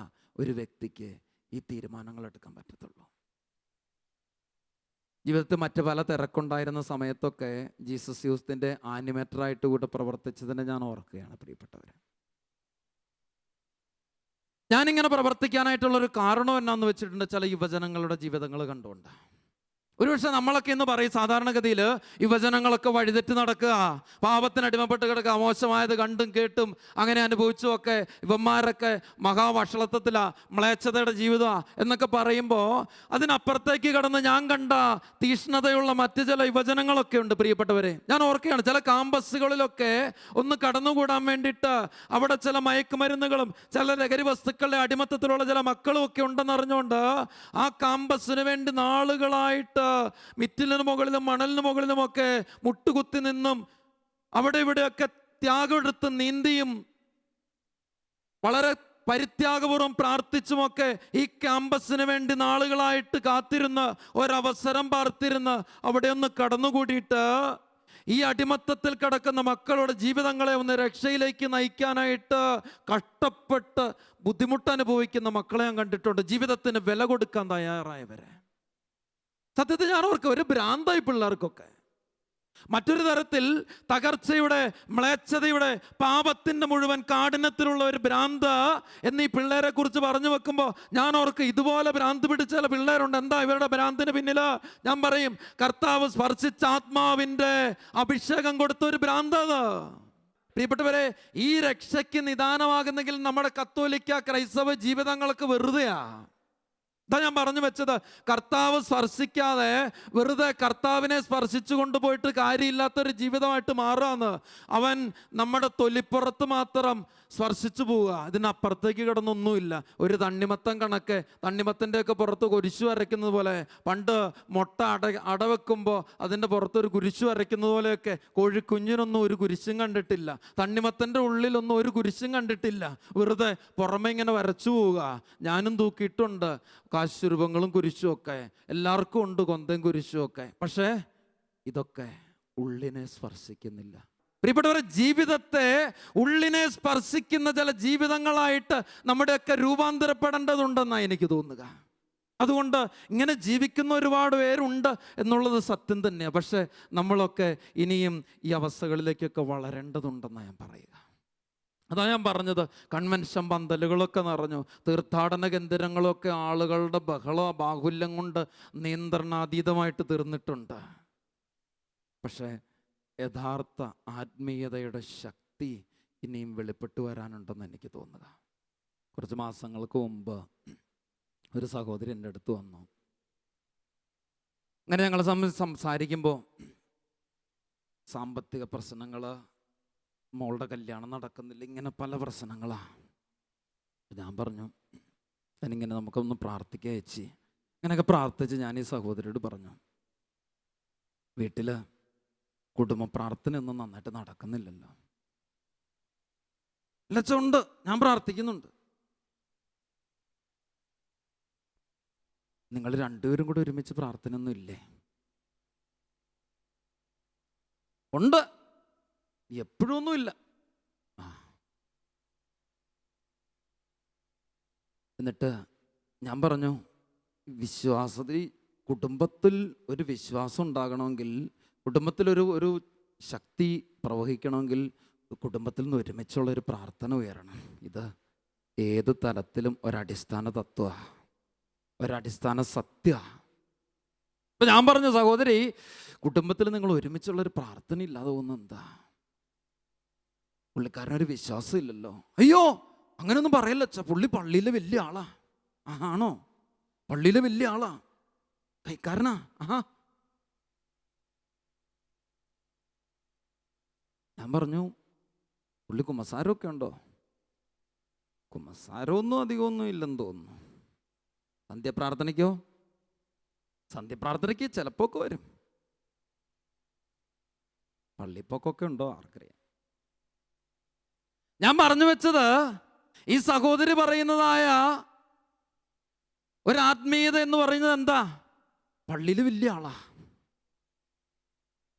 ഒരു വ്യക്തിക്ക് ഈ തീരുമാനങ്ങൾ എടുക്കാൻ പറ്റത്തുള്ളൂ. ജീവിതത്തിൽ മറ്റു പല തിരക്കുണ്ടായിരുന്ന സമയത്തൊക്കെ ജീസസ് യൂത്തിൻ്റെ ആനിമേറ്ററായിട്ട് കൂടെ പ്രവർത്തിച്ചതിനെ ഞാൻ ഓർക്കുകയാണ് പ്രിയപ്പെട്ടവരെ. ഞാനിങ്ങനെ പ്രവർത്തിക്കാനായിട്ടുള്ളൊരു കാരണം എന്നാന്ന് വെച്ചിട്ടുണ്ട്, ചില യുവജനങ്ങളുടെ ജീവിതങ്ങൾ കണ്ടുകൊണ്ട്. ഒരുപക്ഷെ നമ്മളൊക്കെ എന്ന് പറയും സാധാരണഗതിയിൽ യുവജനങ്ങളൊക്കെ വഴിതെറ്റി നടക്കുക, പാപത്തിന് അടിമപ്പെട്ട് കിടക്കുക, മോശമായത് കണ്ടും കേട്ടും അങ്ങനെ അനുഭവിച്ചും ഒക്കെ ഇവന്മാരൊക്കെ മഹാവഷളത്വത്തിലാ, മ്ലേച്ഛതയുടെ ജീവിതമാണ് എന്നൊക്കെ പറയുമ്പോൾ അതിനപ്പുറത്തേക്ക് കടന്ന് ഞാൻ കണ്ട തീഷ്ണതയുള്ള മറ്റ് ചില യുവജനങ്ങളൊക്കെ ഉണ്ട് പ്രിയപ്പെട്ടവരെ. ഞാൻ ഓർക്കുകയാണ്, ചില കാമ്പസുകളിലൊക്കെ ഒന്ന് കടന്നുകൂടാൻ വേണ്ടിയിട്ട് അവിടെ ചില മയക്കുമരുന്നുകളും ചില ലഹരി വസ്തുക്കളുടെ അടിമത്തത്തിലുള്ള ചില മക്കളും ഒക്കെ ഉണ്ടെന്നറിഞ്ഞുകൊണ്ട് ആ കാമ്പസിന് വേണ്ടി നാളുകളായിട്ട് മിറ്റിലിന് മുകളിലും മണലിന് മുകളിലുമൊക്കെ മുട്ടുകുത്തി നിന്നും അവിടെ ഇവിടെയൊക്കെ ത്യാഗമെടുത്ത് നീന്തിയും വളരെ പരിത്യാഗപൂർവ്വം പ്രാർത്ഥിച്ചുമൊക്കെ ഈ ക്യാമ്പസിന് വേണ്ടി നാളുകളായിട്ട് കാത്തിരുന്ന് ഒരവസരം പാർത്തിരുന്ന് അവിടെ ഒന്ന് കടന്നുകൂടിയിട്ട് ഈ അടിമത്തത്തിൽ കിടക്കുന്ന മക്കളുടെ ജീവിതങ്ങളെ ഒന്ന് രക്ഷയിലേക്ക് നയിക്കാനായിട്ട് കഷ്ടപ്പെട്ട് ബുദ്ധിമുട്ട് അനുഭവിക്കുന്ന മക്കളെ ഞാൻ കണ്ടിട്ടുണ്ട്, ജീവിതത്തിന് വില കൊടുക്കാൻ തയ്യാറായവരെ. സത്യത്തിൽ ഞാൻ ഓർക്കുക, ഒരു ഭ്രാന്തായി പിള്ളേർക്കൊക്കെ മറ്റൊരു തരത്തിൽ തകർച്ചയുടെ, മ്ലേച്ഛതയുടെ, പാപത്തിൻ്റെ മുഴുവൻ കാഠിന്യത്തിലുള്ള ഒരു ഭ്രാന്ത് എന്നീ പിള്ളേരെ കുറിച്ച് പറഞ്ഞു വെക്കുമ്പോൾ ഞാൻ ഓർക്കുക, ഇതുപോലെ ഭ്രാന്ത് പിടിച്ച ചില പിള്ളേരുണ്ട്. എന്താ ഇവരുടെ ഭ്രാന്തിന് പിന്നിൽ? ഞാൻ പറയും, കർത്താവ് സ്പർശിച്ച ആത്മാവിൻ്റെ അഭിഷേകം കൊടുത്ത ഒരു ഭ്രാന്തത്. പ്രിയപ്പെട്ടവരെ, ഈ രക്ഷയ്ക്ക് നിദാനമാകുന്നെങ്കിൽ നമ്മുടെ കത്തോലിക്ക ക്രൈസ്തവ ജീവിതങ്ങളൊക്കെ വെറുതെയാ. ഇതാ ഞാൻ പറഞ്ഞു വെച്ചത്, കർത്താവ് സ്പർശിക്കാതെ വെറുതെ കർത്താവിനെ സ്പർശിച്ചു കൊണ്ടുപോയിട്ട് കാര്യമില്ലാത്തൊരു ജീവിതമായിട്ട് മാറാന്ന്. അവൻ നമ്മുടെ തൊലിപ്പുറത്ത് മാത്രം സ്പർശിച്ചു പോവുക, ഇതിനപ്പുറത്തേക്ക് കിടന്നൊന്നുമില്ല. ഒരു തണ്ണിമത്തം കണക്ക്, തണ്ണിമത്തൻ്റെയൊക്കെ പുറത്ത് കുരിശു വരയ്ക്കുന്നത് പോലെ, പണ്ട് മുട്ട അടവെക്കുമ്പോൾ അതിൻ്റെ പുറത്തൊരു കുരിശു വരയ്ക്കുന്നത് പോലെയൊക്കെ കോഴിക്കുഞ്ഞിനൊന്നും ഒരു കുരിശും കണ്ടിട്ടില്ല, തണ്ണിമത്തൻ്റെ ഉള്ളിലൊന്നും ഒരു കുരിശും കണ്ടിട്ടില്ല. വെറുതെ പുറമെ ഇങ്ങനെ വരച്ചു പോവുക. ഞാനും തൂക്കിയിട്ടുണ്ട് കാശുരൂപങ്ങളും കുരിശും ഒക്കെ, എല്ലാവർക്കും ഉണ്ട് കൊന്തയും കുരിശും ഒക്കെ. പക്ഷേ ഇതൊക്കെ ഉള്ളിനെ സ്പർശിക്കുന്നില്ല. പ്രിയപ്പെട്ടവരെ, ജീവിതത്തെ ഉള്ളിനെ സ്പർശിക്കുന്ന ചില ജീവിതങ്ങളായിട്ട് നമ്മുടെയൊക്കെ രൂപാന്തരപ്പെടേണ്ടതുണ്ടെന്നാണ് എനിക്ക് തോന്നുക. അതുകൊണ്ട് ഇങ്ങനെ ജീവിക്കുന്ന ഒരുപാട് പേരുണ്ട് എന്നുള്ളത് സത്യം തന്നെയാണ്. പക്ഷേ നമ്മളൊക്കെ ഇനിയും ഈ അവസ്ഥകളിലേക്കൊക്കെ വളരേണ്ടതുണ്ടെന്നാണ് ഞാൻ പറയുക. അതാ ഞാൻ പറഞ്ഞത്, കൺവെൻഷൻ പന്തലുകളൊക്കെ നിറഞ്ഞു, തീർത്ഥാടന കേന്ദ്രങ്ങളൊക്കെ ആളുകളുടെ ബാഹുല്യം കൊണ്ട് നിയന്ത്രണാതീതമായിട്ട് തീർന്നിട്ടുണ്ട്. പക്ഷേ യഥാർത്ഥ ആത്മീയതയുടെ ശക്തി ഇനിയും വെളിപ്പെട്ടു വരാനുണ്ടെന്ന് എനിക്ക് തോന്നുക. കുറച്ച് മാസങ്ങൾക്ക് മുമ്പ് ഒരു സഹോദരി എൻ്റെ അടുത്ത് വന്നു. അങ്ങനെ ഞങ്ങൾ സംസാരിക്കുമ്പോൾ സാമ്പത്തിക പ്രശ്നങ്ങൾ, മോളുടെ കല്യാണം നടക്കുന്നില്ല, ഇങ്ങനെ പല പ്രശ്നങ്ങളാണ്. ഞാൻ പറഞ്ഞു, ഞാനിങ്ങനെ നമുക്കൊന്ന് പ്രാർത്ഥിക്കുക ചേച്ചി. അങ്ങനെയൊക്കെ പ്രാർത്ഥിച്ച് ഞാൻ ഈ സഹോദരിയോട് പറഞ്ഞു, വീട്ടിൽ കുടുംബ പ്രാർത്ഥനയൊന്നും നന്നായിട്ട് നടക്കുന്നില്ലല്ലോ. ഉണ്ട്, ഞാൻ പ്രാർത്ഥിക്കുന്നുണ്ട്. നിങ്ങൾ രണ്ടുപേരും കൂടെ ഒരുമിച്ച് പ്രാർത്ഥനയൊന്നും ഇല്ലേ? ഉണ്ട്, എപ്പോഴൊന്നും ഇല്ല. എന്നിട്ട് ഞാൻ പറഞ്ഞു, കുടുംബത്തിൽ ഒരു വിശ്വാസം ഉണ്ടാകണമെങ്കിൽ, കുടുംബത്തിലൊരു ശക്തി പ്രവഹിക്കണമെങ്കിൽ കുടുംബത്തിൽ നിന്ന് ഒരുമിച്ചുള്ളൊരു പ്രാർത്ഥന ഉയരണം. ഇത് ഏത് തലത്തിലും ഒരടിസ്ഥാന തത്വ, ഒരടിസ്ഥാന സത്യ. അപ്പം ഞാൻ പറഞ്ഞു, സഹോദരി, കുടുംബത്തിൽ നിങ്ങൾ ഒരുമിച്ചുള്ളൊരു പ്രാർത്ഥന ഇല്ലാതെ പോകുന്നത് എന്താ? പുള്ളിക്കാരനൊരു വിശ്വാസം ഇല്ലല്ലോ. അയ്യോ, അങ്ങനെയൊന്നും പറയല്ല അച്ഛാ, പുള്ളി പള്ളിയിലെ വലിയ ആളാ. ആണോ? പള്ളിയിലെ വലിയ ആളാ, കൈക്കാരനാ. ഞാൻ പറഞ്ഞു, പുള്ളി കുമ്പസാരമൊക്കെ ഉണ്ടോ? കുമ്പസാരമൊന്നും അധികമൊന്നും ഇല്ലെന്ന് തോന്നുന്നു. സന്ധ്യപ്രാർത്ഥനയ്ക്കോ? സന്ധ്യപ്രാർത്ഥനയ്ക്ക് ചിലപ്പോൾ ഒക്കെ വരും. പള്ളിപ്പൊക്കൊക്കെ ഉണ്ടോ ആർക്കറിയാം. ഞാൻ പറഞ്ഞു വെച്ചത്, ഈ സഹോദരി പറയുന്നതായ ഒരു ആത്മീയത എന്ന് പറയുന്നത് എന്താ? പള്ളിയിൽ വലിയ ആളാ.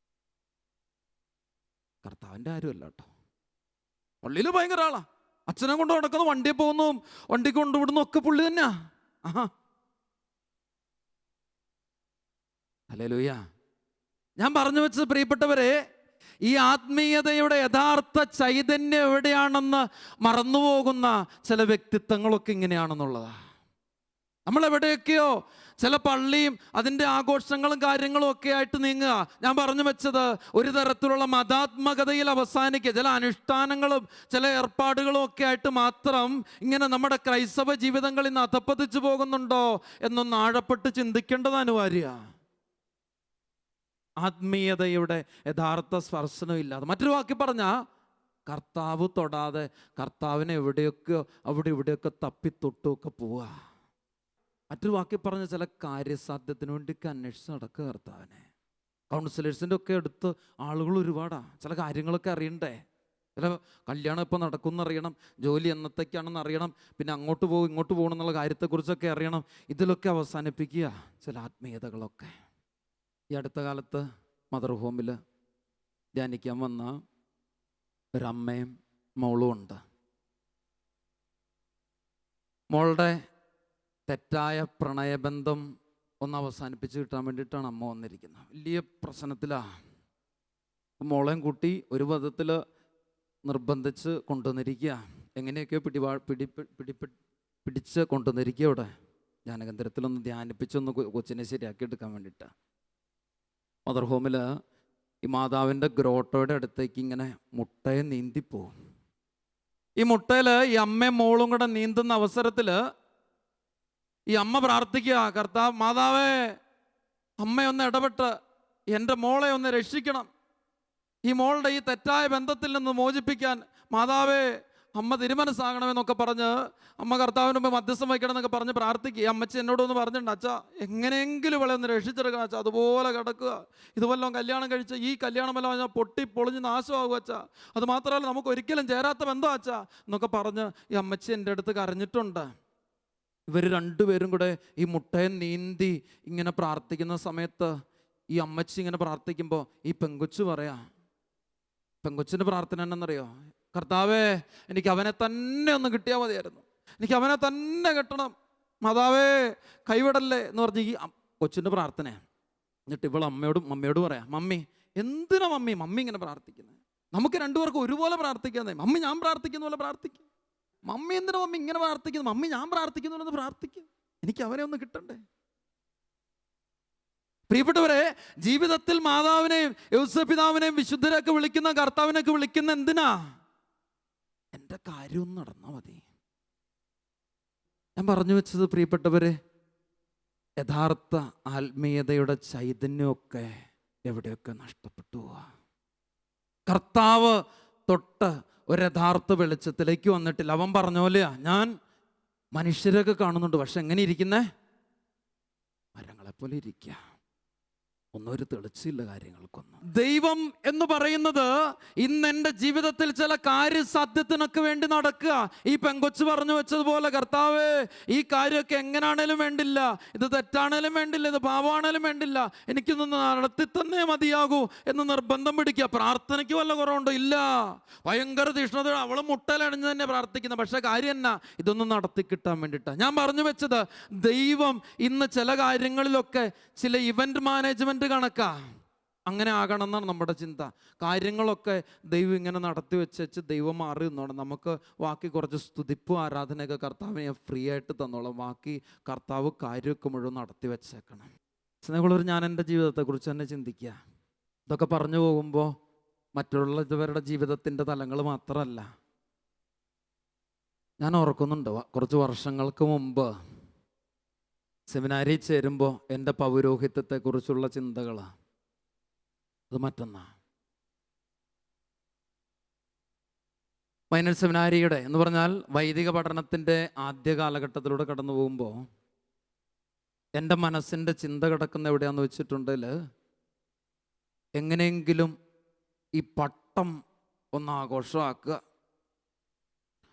കർത്താവിൻ്റെ ആരുമല്ല കേട്ടോ. പള്ളിയിൽ ഭയങ്കര ആളാ, അച്ഛനെ കൊണ്ട് നടക്കുന്നു, വണ്ടിയിൽ പോകുന്നു, വണ്ടി കൊണ്ടുവിടുന്നു ഒക്കെ പുള്ളി തന്നെയാ. ആഹാ, ഹല്ലേലൂയ. ഞാൻ പറഞ്ഞു വെച്ചത് പ്രിയപ്പെട്ടവരെ, ഈ ആത്മീയതയുടെ യഥാർത്ഥ ചൈതന്യം എവിടെയാണെന്ന് മറന്നുപോകുന്ന ചില വ്യക്തിത്വങ്ങളൊക്കെ ഇങ്ങനെയാണെന്നുള്ളതാ. നമ്മളെവിടെയൊക്കെയോ ചില പള്ളിയും അതിൻ്റെ ആഘോഷങ്ങളും കാര്യങ്ങളും ഒക്കെ ആയിട്ട് നീങ്ങുക. ഞാൻ പറഞ്ഞു വെച്ചത് ഒരു തരത്തിലുള്ള മതാത്മകതയിൽ അവസാനിക്കുക, ചില അനുഷ്ഠാനങ്ങളും ചില ഏർപ്പാടുകളും ഒക്കെ ആയിട്ട് മാത്രം ഇങ്ങനെ നമ്മുടെ ക്രൈസ്തവ ജീവിതങ്ങളിൽ നിന്ന് അധപ്പതിച്ചു പോകുന്നുണ്ടോ എന്നൊന്ന് ആഴപ്പെട്ട് ചിന്തിക്കേണ്ടത് അനിവാര്യമാണ്. ആത്മീയതയുടെ യഥാർത്ഥ സ്പർശനമില്ലാതെ, മറ്റൊരു വാക്കി പറഞ്ഞാൽ കർത്താവ് തൊടാതെ കർത്താവിനെ എവിടെയൊക്കെയോ അവിടെ ഇവിടെയൊക്കെ തപ്പിത്തൊട്ടുമൊക്കെ പോവുക. മറ്റൊരു വാക്കി പറഞ്ഞ ചില കാര്യസാധ്യത്തിന് വേണ്ടിയൊക്കെ അന്വേഷിച്ച് നടക്കുക കർത്താവിനെ. കൗൺസിലേഴ്സിൻ്റെ ഒക്കെ അടുത്ത് ആളുകൾ ഒരുപാടാണ്, ചില കാര്യങ്ങളൊക്കെ അറിയണ്ടേ, ചില കല്യാണം ഇപ്പോൾ നടക്കുമെന്നറിയണം, ജോലി എന്നത്തേക്കാണെന്ന് അറിയണം, പിന്നെ അങ്ങോട്ട് പോകും ഇങ്ങോട്ട് പോകണം എന്നുള്ള കാര്യത്തെക്കുറിച്ചൊക്കെ അറിയണം. ഇതിലൊക്കെ അവസാനിപ്പിക്കുക ചില ആത്മീയതകളൊക്കെ. ഈ അടുത്ത കാലത്ത് മദർ ഹോമിൽ ധ്യാനിക്കാൻ വന്ന ഒരമ്മയും മോളും ഉണ്ട്. മോളുടെ തെറ്റായ പ്രണയബന്ധം ഒന്ന് അവസാനിപ്പിച്ച് കിട്ടാൻ വേണ്ടിയിട്ടാണ് അമ്മ വന്നിരിക്കുന്നത്. വലിയ പ്രശ്നത്തിലാണ്. മോളെയും കൂട്ടി ഒരു പദത്തിൽ നിർബന്ധിച്ച് കൊണ്ടുവന്നിരിക്കുക. എങ്ങനെയൊക്കെയോ പിടിച്ച് കൊണ്ടുവന്നിരിക്കുക. ഇവിടെ ധ്യാനകേന്ദ്രത്തിലൊന്ന് ധ്യാനിപ്പിച്ചൊന്ന് കൊച്ചിനെ ശരിയാക്കി എടുക്കാൻ വേണ്ടിയിട്ടാണ്. മദർ ഹോമിൽ ഈ മാതാവിൻ്റെ ഗ്രോട്ടോയുടെ അടുത്തേക്ക് ഇങ്ങനെ മുട്ടയെ നീന്തിപ്പോവും. ഈ മുട്ടയിൽ ഈ അമ്മയും മോളും കൂടെ നീന്തുന്ന അവസരത്തിൽ ഈ അമ്മ പ്രാർത്ഥിക്കുക, കർത്താവ് മാതാവേ, അമ്മയൊന്ന് ഇടപെട്ട് എൻ്റെ മോളെ ഒന്ന് രക്ഷിക്കണം, ഈ മോളുടെ ഈ തെറ്റായ ബന്ധത്തിൽ നിന്ന് മോചിപ്പിക്കാൻ മാതാവേ അമ്മ തിരുമനസ്സാകണമെന്നൊക്കെ പറഞ്ഞ് അമ്മ കർത്താവിന് മുമ്പ് മധ്യസ്ഥം വയ്ക്കണം എന്നൊക്കെ പറഞ്ഞ് പ്രാർത്ഥിക്കുക. അമ്മച്ചി എന്നോടൊന്ന് പറഞ്ഞിട്ടുണ്ട്, അച്ഛാ എങ്ങനെയെങ്കിലും ഇവളെ ഒന്ന് രക്ഷിച്ചെടുക്കണം അച്ഛാ, അതുപോലെ കിടക്കുക, ഇതുവല്ലോ കല്യാണം കഴിച്ച് ഈ കല്യാണമെല്ലാം ഞാൻ പൊട്ടി പൊളിഞ്ഞ് നാശമാകും അച്ഛാ, അത് മാത്രമല്ല നമുക്ക് ഒരിക്കലും ചേരാത്ത ബന്ധം അച്ഛാ എന്നൊക്കെ പറഞ്ഞ് ഈ അമ്മച്ചി എൻ്റെ അടുത്ത് കരഞ്ഞിട്ടുണ്ട്. ഇവർ രണ്ടുപേരും കൂടെ ഈ മുട്ടയെ നീന്തി ഇങ്ങനെ പ്രാർത്ഥിക്കുന്ന സമയത്ത് ഈ അമ്മച്ചി ഇങ്ങനെ പ്രാർത്ഥിക്കുമ്പോൾ ഈ പെങ്കൊച്ചു പറയാ, പെങ്കൊച്ചിൻ്റെ പ്രാർത്ഥന എന്നറിയോ, കർത്താവേ എനിക്ക് അവനെ തന്നെ ഒന്ന് കിട്ടിയാൽ മതിയായിരുന്നു, എനിക്ക് അവനെ തന്നെ കിട്ടണം, മാതാവേ കൈവിടല്ലേ എന്ന് പറഞ്ഞ് ഈ കൊച്ചിൻ്റെ പ്രാർത്ഥന. എന്നിട്ട് ഇവൾ മമ്മിയോട് പറയാം, മമ്മി എന്തിനാ മമ്മി ഇങ്ങനെ പ്രാർത്ഥിക്കുന്നത്, നമുക്ക് രണ്ടുപേർക്കും ഒരുപോലെ പ്രാർത്ഥിക്കാന്നേ, മമ്മി ഞാൻ പ്രാർത്ഥിക്കുന്ന പോലെ പ്രാർത്ഥിക്കും, മമ്മി എന്തിനാ മമ്മി ഇങ്ങനെ പ്രാർത്ഥിക്കുന്നു, മമ്മി ഞാൻ പ്രാർത്ഥിക്കുന്നു പ്രാർത്ഥിക്കും, എനിക്ക് അവനെ ഒന്ന് കിട്ടണ്ടേ. പ്രിയപ്പെട്ടവരെ, ജീവിതത്തിൽ മാതാവിനെയും യൗസപിതാവിനെയും വിശുദ്ധരെയൊക്കെ വിളിക്കുന്ന കർത്താവിനെയൊക്കെ വിളിക്കുന്ന എന്തിനാ? എൻ്റെ കാര്യം നടന്നാൽ മതി. ഞാൻ പറഞ്ഞു വെച്ചത് പ്രിയപ്പെട്ടവരെ, യഥാർത്ഥ ആത്മീയതയുടെ ചൈതന്യമൊക്കെ എവിടെയൊക്കെ നഷ്ടപ്പെട്ടു പോവാ. കർത്താവ് തൊട്ട് ഒരു യഥാർത്ഥ വെളിച്ചത്തിലേക്ക് വന്നിട്ടില്ല. അവൻ പറഞ്ഞ പോലെയാ, ഞാൻ മനുഷ്യരൊക്കെ കാണുന്നുണ്ട്, പക്ഷെ എങ്ങനെ ഇരിക്കുന്നേ? മരങ്ങളെപ്പോലെ ഇരിക്കുക, ഒന്നും ഒരു തെളിച്ചില്ല കാര്യങ്ങൾക്കൊന്നും. ദൈവം എന്ന് പറയുന്നത് ഇന്ന് എൻ്റെ ജീവിതത്തിൽ ചില കാര്യസാധ്യത്തിനൊക്കെ വേണ്ടി നടക്കുക. ഈ പെങ്കൊച്ച് പറഞ്ഞു വെച്ചതുപോലെ, കർത്താവേ ഈ കാര്യമൊക്കെ എങ്ങനാണേലും വേണ്ടില്ല, ഇത് തെറ്റാണേലും വേണ്ടില്ല, ഇത് പാപമാണേലും വേണ്ടില്ല, എനിക്കൊന്ന് നടത്തി തന്നെ മതിയാകൂ എന്ന് നിർബന്ധം പിടിക്കുക. പ്രാർത്ഥനയ്ക്ക് വല്ല കുറവുണ്ടോ? ഇല്ല, ഭയങ്കര തീഷ്ണത. അവൾ മുട്ടലണിഞ്ഞ് തന്നെ പ്രാർത്ഥിക്കുന്നത്, പക്ഷെ കാര്യം എന്നാ? ഇതൊന്നും നടത്തി കിട്ടാൻ വേണ്ടിയിട്ടാണ്. ഞാൻ പറഞ്ഞു വെച്ചത്, ദൈവം ഇന്ന് ചില കാര്യങ്ങളിലൊക്കെ ചില ഇവന്റ് മാനേജ്മെന്റ് കണക്കാ, അങ്ങനെ ആകണം എന്നാണ് നമ്മുടെ ചിന്ത. കാര്യങ്ങളൊക്കെ ദൈവം ഇങ്ങനെ നടത്തി വെച്ച് ദൈവം മാറി നിന്നോണം. നമുക്ക് ബാക്കി കുറച്ച് സ്തുതിപ്പും ആരാധനയൊക്കെ കർത്താവിനെ ഫ്രീ ആയിട്ട് തന്നോളാം, ബാക്കി കർത്താവ് കാര്യമൊക്കെ മുഴുവൻ നടത്തി വെച്ചേക്കണം. സ്നേഹമുള്ളവർ, ഞാൻ എൻ്റെ ജീവിതത്തെക്കുറിച്ച് തന്നെ ചിന്തിക്കുക. ഇതൊക്കെ പറഞ്ഞു പോകുമ്പോൾ മറ്റുള്ളവരുടെ ജീവിതത്തിൻ്റെ തലങ്ങൾ മാത്രമല്ല. ഞാൻ ഓർക്കുന്നുണ്ട്, കുറച്ച് വർഷങ്ങൾക്ക് മുമ്പ് സെമിനാരിൽ ചേരുമ്പോൾ എൻ്റെ പൗരോഹിത്യത്തെക്കുറിച്ചുള്ള ചിന്തകൾ അത് മറ്റൊന്നാ. മൈനർ സെമിനാരിയുടെ എന്ന് പറഞ്ഞാൽ വൈദിക പഠനത്തിൻ്റെ ആദ്യ കാലഘട്ടത്തിലൂടെ കടന്നു പോകുമ്പോൾ എൻ്റെ മനസ്സിൻ്റെ ചിന്ത കിടക്കുന്ന എവിടെയാണെന്ന് വെച്ചിട്ടുണ്ടെങ്കിൽ, എങ്ങനെയെങ്കിലും ഈ പട്ടം ഒന്ന് ആഘോഷമാക്കുക,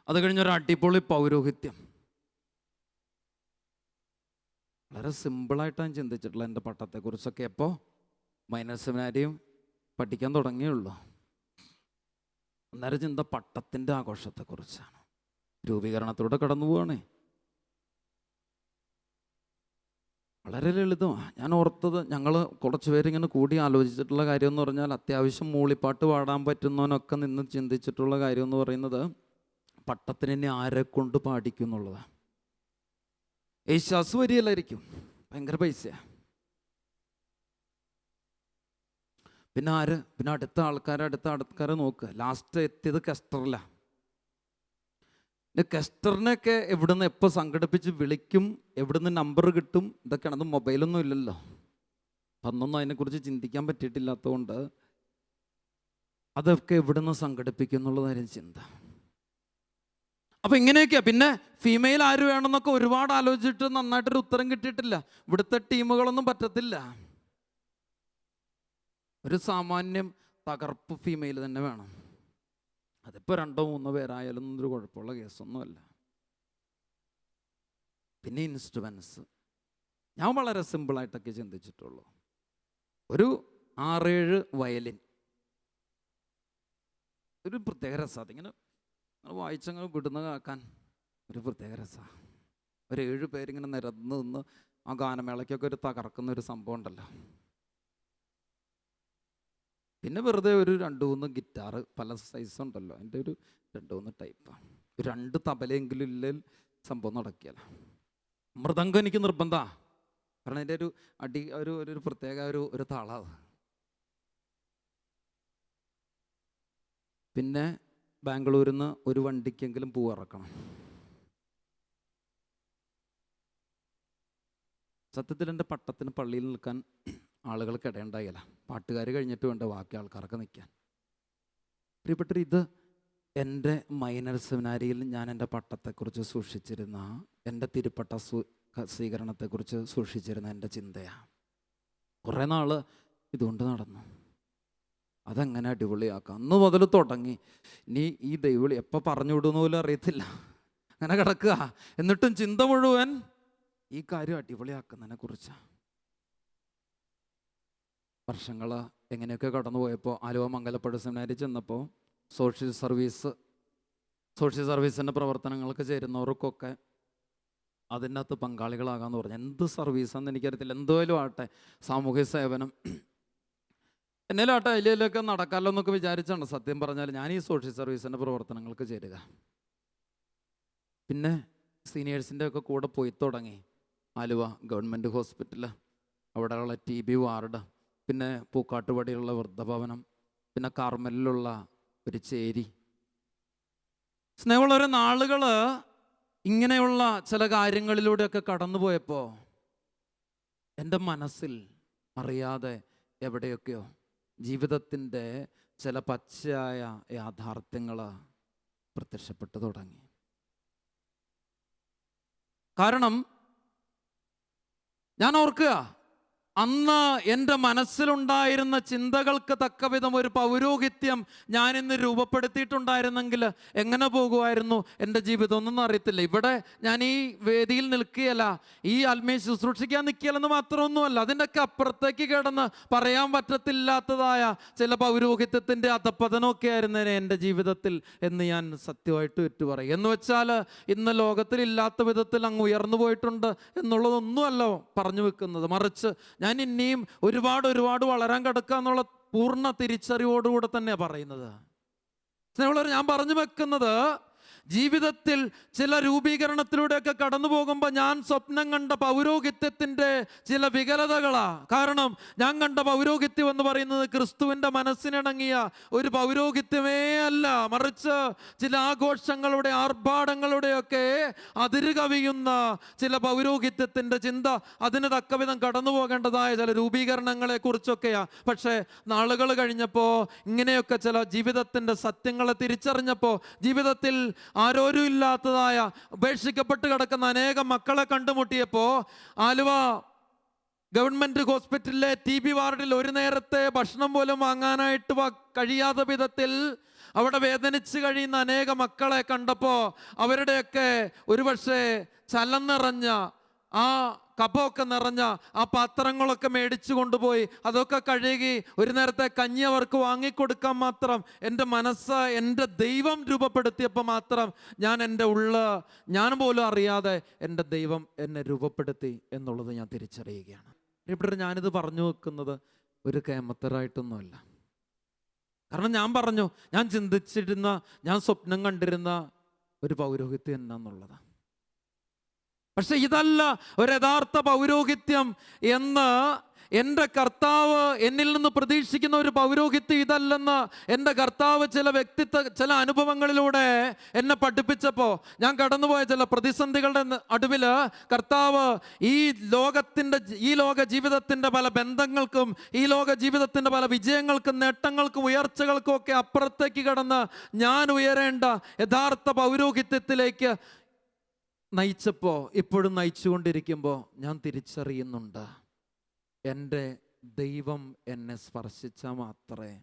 അത് കഴിഞ്ഞൊരു അടിപൊളി പൗരോഹിത്യം. വളരെ സിമ്പിളായിട്ടാണ് ചിന്തിച്ചിട്ടുള്ള എൻ്റെ പട്ടത്തെക്കുറിച്ചൊക്കെ. എപ്പോൾ മൈനർ സെമിനാരിയും പഠിക്കാൻ തുടങ്ങിയുള്ളൂ. അന്നേരം ചിന്ത പട്ടത്തിൻ്റെ ആഘോഷത്തെക്കുറിച്ചാണ്. രൂപീകരണത്തിലൂടെ കടന്നു പോവാണേ. വളരെ ലളിതമാണ്. ഞാൻ ഓർത്തത്, ഞങ്ങൾ കുറച്ച് പേരിങ്ങനെ കൂടി ആലോചിച്ചിട്ടുള്ള കാര്യം എന്ന് പറഞ്ഞാൽ, അത്യാവശ്യം മൂളിപ്പാട്ട് പാടാൻ പറ്റുന്നവനൊക്കെ നിന്ന് ചിന്തിച്ചിട്ടുള്ള കാര്യം എന്ന് പറയുന്നത് പട്ടത്തിന് ഇനി ആരെ കൊണ്ട് പാടിക്കും എന്നുള്ളതാണ്. യേശുദാസ് വരികയില്ലായിരിക്കും, ഭയങ്കര പൈസയാണ്. പിന്നെ ആര്? പിന്നെ അടുത്ത ആൾക്കാരെ നോക്കുക. ലാസ്റ്റ് എത്തിയത് കെസ്റ്ററില്ല. കെസ്റ്ററിനെയൊക്കെ എവിടുന്ന് എപ്പോൾ സംഘടിപ്പിച്ച് വിളിക്കും, എവിടുന്ന് നമ്പർ കിട്ടും, ഇതൊക്കെയാണ്. അത് മൊബൈലൊന്നും ഇല്ലല്ലോ, അന്നൊന്നും അതിനെക്കുറിച്ച് ചിന്തിക്കാൻ പറ്റിയിട്ടില്ലാത്തതുകൊണ്ട് അതൊക്കെ എവിടുന്ന് സംഘടിപ്പിക്കും എന്നുള്ളതായിരുന്നു ചിന്ത. അപ്പം ഇങ്ങനെയൊക്കെയാ. പിന്നെ ഫീമെയിൽ ആര് വേണമെന്നൊക്കെ ഒരുപാട് ആലോചിച്ചിട്ട് നന്നായിട്ടൊരു ഉത്തരം കിട്ടിയിട്ടില്ല. ഇവിടുത്തെ ടീമുകളൊന്നും പറ്റത്തില്ല. ഒരു സാമാന്യം തകർപ്പ് ഫീമെയിൽ തന്നെ വേണം. അതിപ്പോൾ 2-3 പേരായാലും ഒരു കുഴപ്പമുള്ള കേസൊന്നുമല്ല. പിന്നെ ഇൻസ്ട്രുമെൻസ് ഞാൻ വളരെ സിമ്പിളായിട്ടൊക്കെ ചിന്തിച്ചിട്ടുള്ളൂ. ഒരു 6-7 വയലിൻ, ഒരു പ്രത്യേക രസമാണ്. അതിങ്ങനെ വായിച്ചങ്ങനെ വിടുന്ന കേൾക്കാൻ ഒരു പ്രത്യേക രസമാണ്. ഒരു 7 പേരിങ്ങനെ നിരന്ന് നിന്ന് ആ ഗാനമേളയ്ക്കൊക്കെ ഒരു തകർക്കുന്ന ഒരു സംഭവം ഉണ്ടല്ലോ. പിന്നെ വെറുതെ ഒരു 2-3 ഗിറ്റാറ്, പല സൈസ് ഉണ്ടല്ലോ, അതിൻ്റെ ഒരു 2-3 ടൈപ്പാണ്. 2 തബലയെങ്കിലും ഇല്ലെങ്കിൽ സംഭവം നടക്കിയല്ല. മൃദംഗം എനിക്ക് നിർബന്ധമാണ്, കാരണം അതിൻ്റെ ഒരു അടി ഒരു പ്രത്യേക ഒരു താളാണ്. പിന്നെ ബാംഗ്ലൂരിൽ നിന്ന് ഒരു വണ്ടിക്കെങ്കിലും പൂ ഇറക്കണം. സത്യത്തിൽ എൻ്റെ പട്ടത്തിന് പള്ളിയിൽ നിൽക്കാൻ ആളുകൾക്ക് ഇടയുണ്ടായില്ല. പാട്ടുകാർ കഴിഞ്ഞിട്ട് വേണ്ട ബാക്കി ആൾക്കാരൊക്കെ നിൽക്കാൻ. പ്രിയപ്പെട്ടവർ, ഇത് എൻ്റെ മൈനർ സെമിനാരിയിൽ ഞാൻ എൻ്റെ പട്ടത്തെക്കുറിച്ച് സൂക്ഷിച്ചിരുന്ന, എൻ്റെ തിരുപ്പട്ട സ്വീകരണത്തെക്കുറിച്ച് സൂക്ഷിച്ചിരുന്ന എൻ്റെ ചിന്തയാണ്. കുറേ നാൾ ഇതുകൊണ്ട് നടന്നു. അതെങ്ങനെ അടിപൊളിയാക്കാം. അന്ന് മുതൽ തുടങ്ങി. ഇനി ഈ ദൈവവിളി എപ്പോൾ പറഞ്ഞു വിടുന്ന പോലും അറിയത്തില്ല, അങ്ങനെ കിടക്കുക. എന്നിട്ടും ചിന്ത മുഴുവൻ ഈ കാര്യം അടിപൊളിയാക്കുന്നതിനെ കുറിച്ചാണ്. വർഷങ്ങൾ എങ്ങനെയൊക്കെ കടന്നു പോയപ്പോൾ ആലുവ മംഗലപ്പുഴ സെമിനാരി ചെന്നപ്പോൾ സോഷ്യൽ സർവീസിൻ്റെ പ്രവർത്തനങ്ങൾക്ക് ചേരുന്നവർക്കൊക്കെ അതിനകത്ത് പങ്കാളികളാകാമെന്ന് പറഞ്ഞു. എന്ത് സർവീസാണെന്ന് എനിക്കറിയത്തില്ല, എന്തായാലും ആട്ടെ, സാമൂഹ്യ സേവനം എന്നേലും ആട്ടെ, അതിലൊക്കെ നടക്കാമല്ലോ എന്നൊക്കെ വിചാരിച്ചാണ് സത്യം പറഞ്ഞാൽ ഞാൻ ഈ സോഷ്യൽ സർവീസിൻ്റെ പ്രവർത്തനങ്ങൾക്ക് ചേരുക. പിന്നെ സീനിയേഴ്സിൻ്റെ ഒക്കെ കൂടെ പോയി തുടങ്ങി. ആലുവ ഗവൺമെൻറ് ഹോസ്പിറ്റൽ, അവിടെയുള്ള TB വാർഡ്, പിന്നെ പൂക്കാട്ടുപടിയിലുള്ള വൃദ്ധഭവനം, പിന്നെ കാർമലിലുള്ള ഒരു ചേരി. സ്നേഹമുള്ളൊരു നാളുകൾ ഇങ്ങനെയുള്ള ചില കാര്യങ്ങളിലൂടെയൊക്കെ കടന്നു പോയപ്പോൾ എൻ്റെ മനസ്സിൽ അറിയാതെ എവിടെയൊക്കെയോ ജീവിതത്തിൻ്റെ ചില പച്ചയായ യാഥാർത്ഥ്യങ്ങൾ പ്രത്യക്ഷപ്പെട്ടു തുടങ്ങി. കാരണം ഞാൻ ഓർക്കുക, അന്ന് എൻ്റെ മനസ്സിലുണ്ടായിരുന്ന ചിന്തകൾക്ക് തക്കവിധം ഒരു പൗരോഹിത്യം ഞാനിന്ന് രൂപപ്പെടുത്തിയിട്ടുണ്ടായിരുന്നെങ്കിൽ എങ്ങനെ പോകുമായിരുന്നു എൻ്റെ ജീവിതം ഒന്നും അറിയത്തില്ല. ഇവിടെ ഞാൻ ഈ വേദിയിൽ നിൽക്കുകയല്ല, ഈ ആത്മീയ ശുശ്രൂഷിക്കാൻ നിൽക്കുകയല്ലെന്ന് മാത്രമൊന്നുമല്ല, അതിൻ്റെയൊക്കെ അപ്പുറത്തേക്ക് കിടന്ന് പറയാൻ പറ്റത്തില്ലാത്തതായ ചില പൗരോഹിത്യത്തിൻ്റെ അധപ്പതനമൊക്കെ ആയിരുന്നേനെ എൻ്റെ ജീവിതത്തിൽ എന്ന് ഞാൻ സത്യമായിട്ട് ഏറ്റുപറയും. എന്ന് വെച്ചാൽ ഇന്ന് ലോകത്തിലില്ലാത്ത വിധത്തിൽ അങ്ങ് ഉയർന്നു പോയിട്ടുണ്ട് എന്നുള്ളതൊന്നുമല്ല പറഞ്ഞു വെക്കുന്നത്, മറിച്ച് ഞാൻ ഇനിയും ഒരുപാട് വളരാൻ കിടക്കുക എന്നുള്ള പൂർണ്ണ തിരിച്ചറിവോടുകൂടെ തന്നെയാണ് പറയുന്നത്. സ്നേഹമുള്ളവർ, ഞാൻ പറഞ്ഞു വെക്കുന്നത് ജീവിതത്തിൽ ചില രൂപീകരണത്തിലൂടെയൊക്കെ കടന്നു പോകുമ്പോൾ ഞാൻ സ്വപ്നം കണ്ട പൗരോഹിത്യത്തിൻ്റെ ചില വികലതകളാണ്. കാരണം ഞാൻ കണ്ട പൗരോഹിത്യം എന്ന് പറയുന്നത് ക്രിസ്തുവിൻ്റെ മനസ്സിനിണങ്ങിയ ഒരു പൗരോഹിത്യമേ അല്ല, മറിച്ച് ചില ആഘോഷങ്ങളുടെ ആർഭാടങ്ങളുടെയൊക്കെ അതിര് കവിയുന്ന ചില പൗരോഹിത്യത്തിൻ്റെ ചിന്ത, അതിന് തക്കവിധം കടന്നു പോകേണ്ടതായ ചില രൂപീകരണങ്ങളെ കുറിച്ചൊക്കെയാണ്. പക്ഷേ നാളുകൾ കഴിഞ്ഞപ്പോൾ ഇങ്ങനെയൊക്കെ ചില ജീവിതത്തിൻ്റെ സത്യങ്ങളെ തിരിച്ചറിഞ്ഞപ്പോൾ, ജീവിതത്തിൽ ആരോരും ഇല്ലാത്തതായ ഉപേക്ഷിക്കപ്പെട്ട് കിടക്കുന്ന അനേകം മക്കളെ കണ്ടുമുട്ടിയപ്പോൾ, ആലുവ ഗവൺമെൻറ് ഹോസ്പിറ്റലിലെ TB വാർഡിൽ ഒരു നേരത്തെ ഭക്ഷണം പോലും വാങ്ങാനായിട്ട് കഴിയാത്ത വിധത്തിൽ അവിടെ വേദനിച്ച് കഴിയുന്ന അനേക മക്കളെ കണ്ടപ്പോൾ അവരുടെയൊക്കെ ഒരുപക്ഷെ ചലം നിറഞ്ഞ ആ കഫമൊക്കെ നിറഞ്ഞ ആ പാത്രങ്ങളൊക്കെ മേടിച്ചു കൊണ്ടുപോയി അതൊക്കെ കഴുകി ഒരു നേരത്തെ കഞ്ഞി അവർക്ക് വാങ്ങിക്കൊടുക്കാൻ മാത്രം എൻ്റെ മനസ്സ് എൻ്റെ ദൈവം രൂപപ്പെടുത്തിയപ്പോൾ മാത്രം ഞാൻ പോലും അറിയാതെ എൻ്റെ ദൈവം എന്നെ രൂപപ്പെടുത്തി എന്നുള്ളത് ഞാൻ തിരിച്ചറിയുകയാണ്. ഇവിടെ ഞാനിത് പറഞ്ഞു വെക്കുന്നത് ഒരു കേമത്തരായിട്ടൊന്നുമല്ല. കാരണം ഞാൻ ചിന്തിച്ചിരുന്ന, ഞാൻ സ്വപ്നം കണ്ടിരുന്ന ഒരു പൗരോഹിത്യം എന്നാന്നുള്ളതാണ്. പക്ഷെ ഇതല്ല ഒരു യഥാർത്ഥ പൗരോഹിത്യം എന്ന് എൻ്റെ കർത്താവ് എന്നിൽ നിന്ന് പ്രതീക്ഷിക്കുന്ന ഒരു പൗരോഹിത്യം ഇതല്ലെന്ന് എൻ്റെ കർത്താവ് ചില അനുഭവങ്ങളിലൂടെ എന്നെ പഠിപ്പിച്ചപ്പോൾ, ഞാൻ കടന്നുപോയ ചില പ്രതിസന്ധികളുടെ നടുവിൽ കർത്താവ് ഈ ലോക ജീവിതത്തിൻ്റെ പല ബന്ധങ്ങൾക്കും, ഈ ലോക ജീവിതത്തിൻ്റെ പല വിജയങ്ങൾക്കും നേട്ടങ്ങൾക്കും ഉയർച്ചകൾക്കും ഒക്കെ അപ്പുറത്തേക്ക് കടന്ന് ഞാൻ ഉയരേണ്ട യഥാർത്ഥ പൗരോഹിത്യത്തിലേക്ക് നയിച്ചപ്പോൾ, ഇപ്പോഴും നയിച്ചുകൊണ്ടിരിക്കുമ്പോൾ ഞാൻ തിരിച്ചറിയുന്നുണ്ട്, എൻ്റെ ദൈവം എന്നെ സ്പർശിച്ചാൽ മാത്രമേ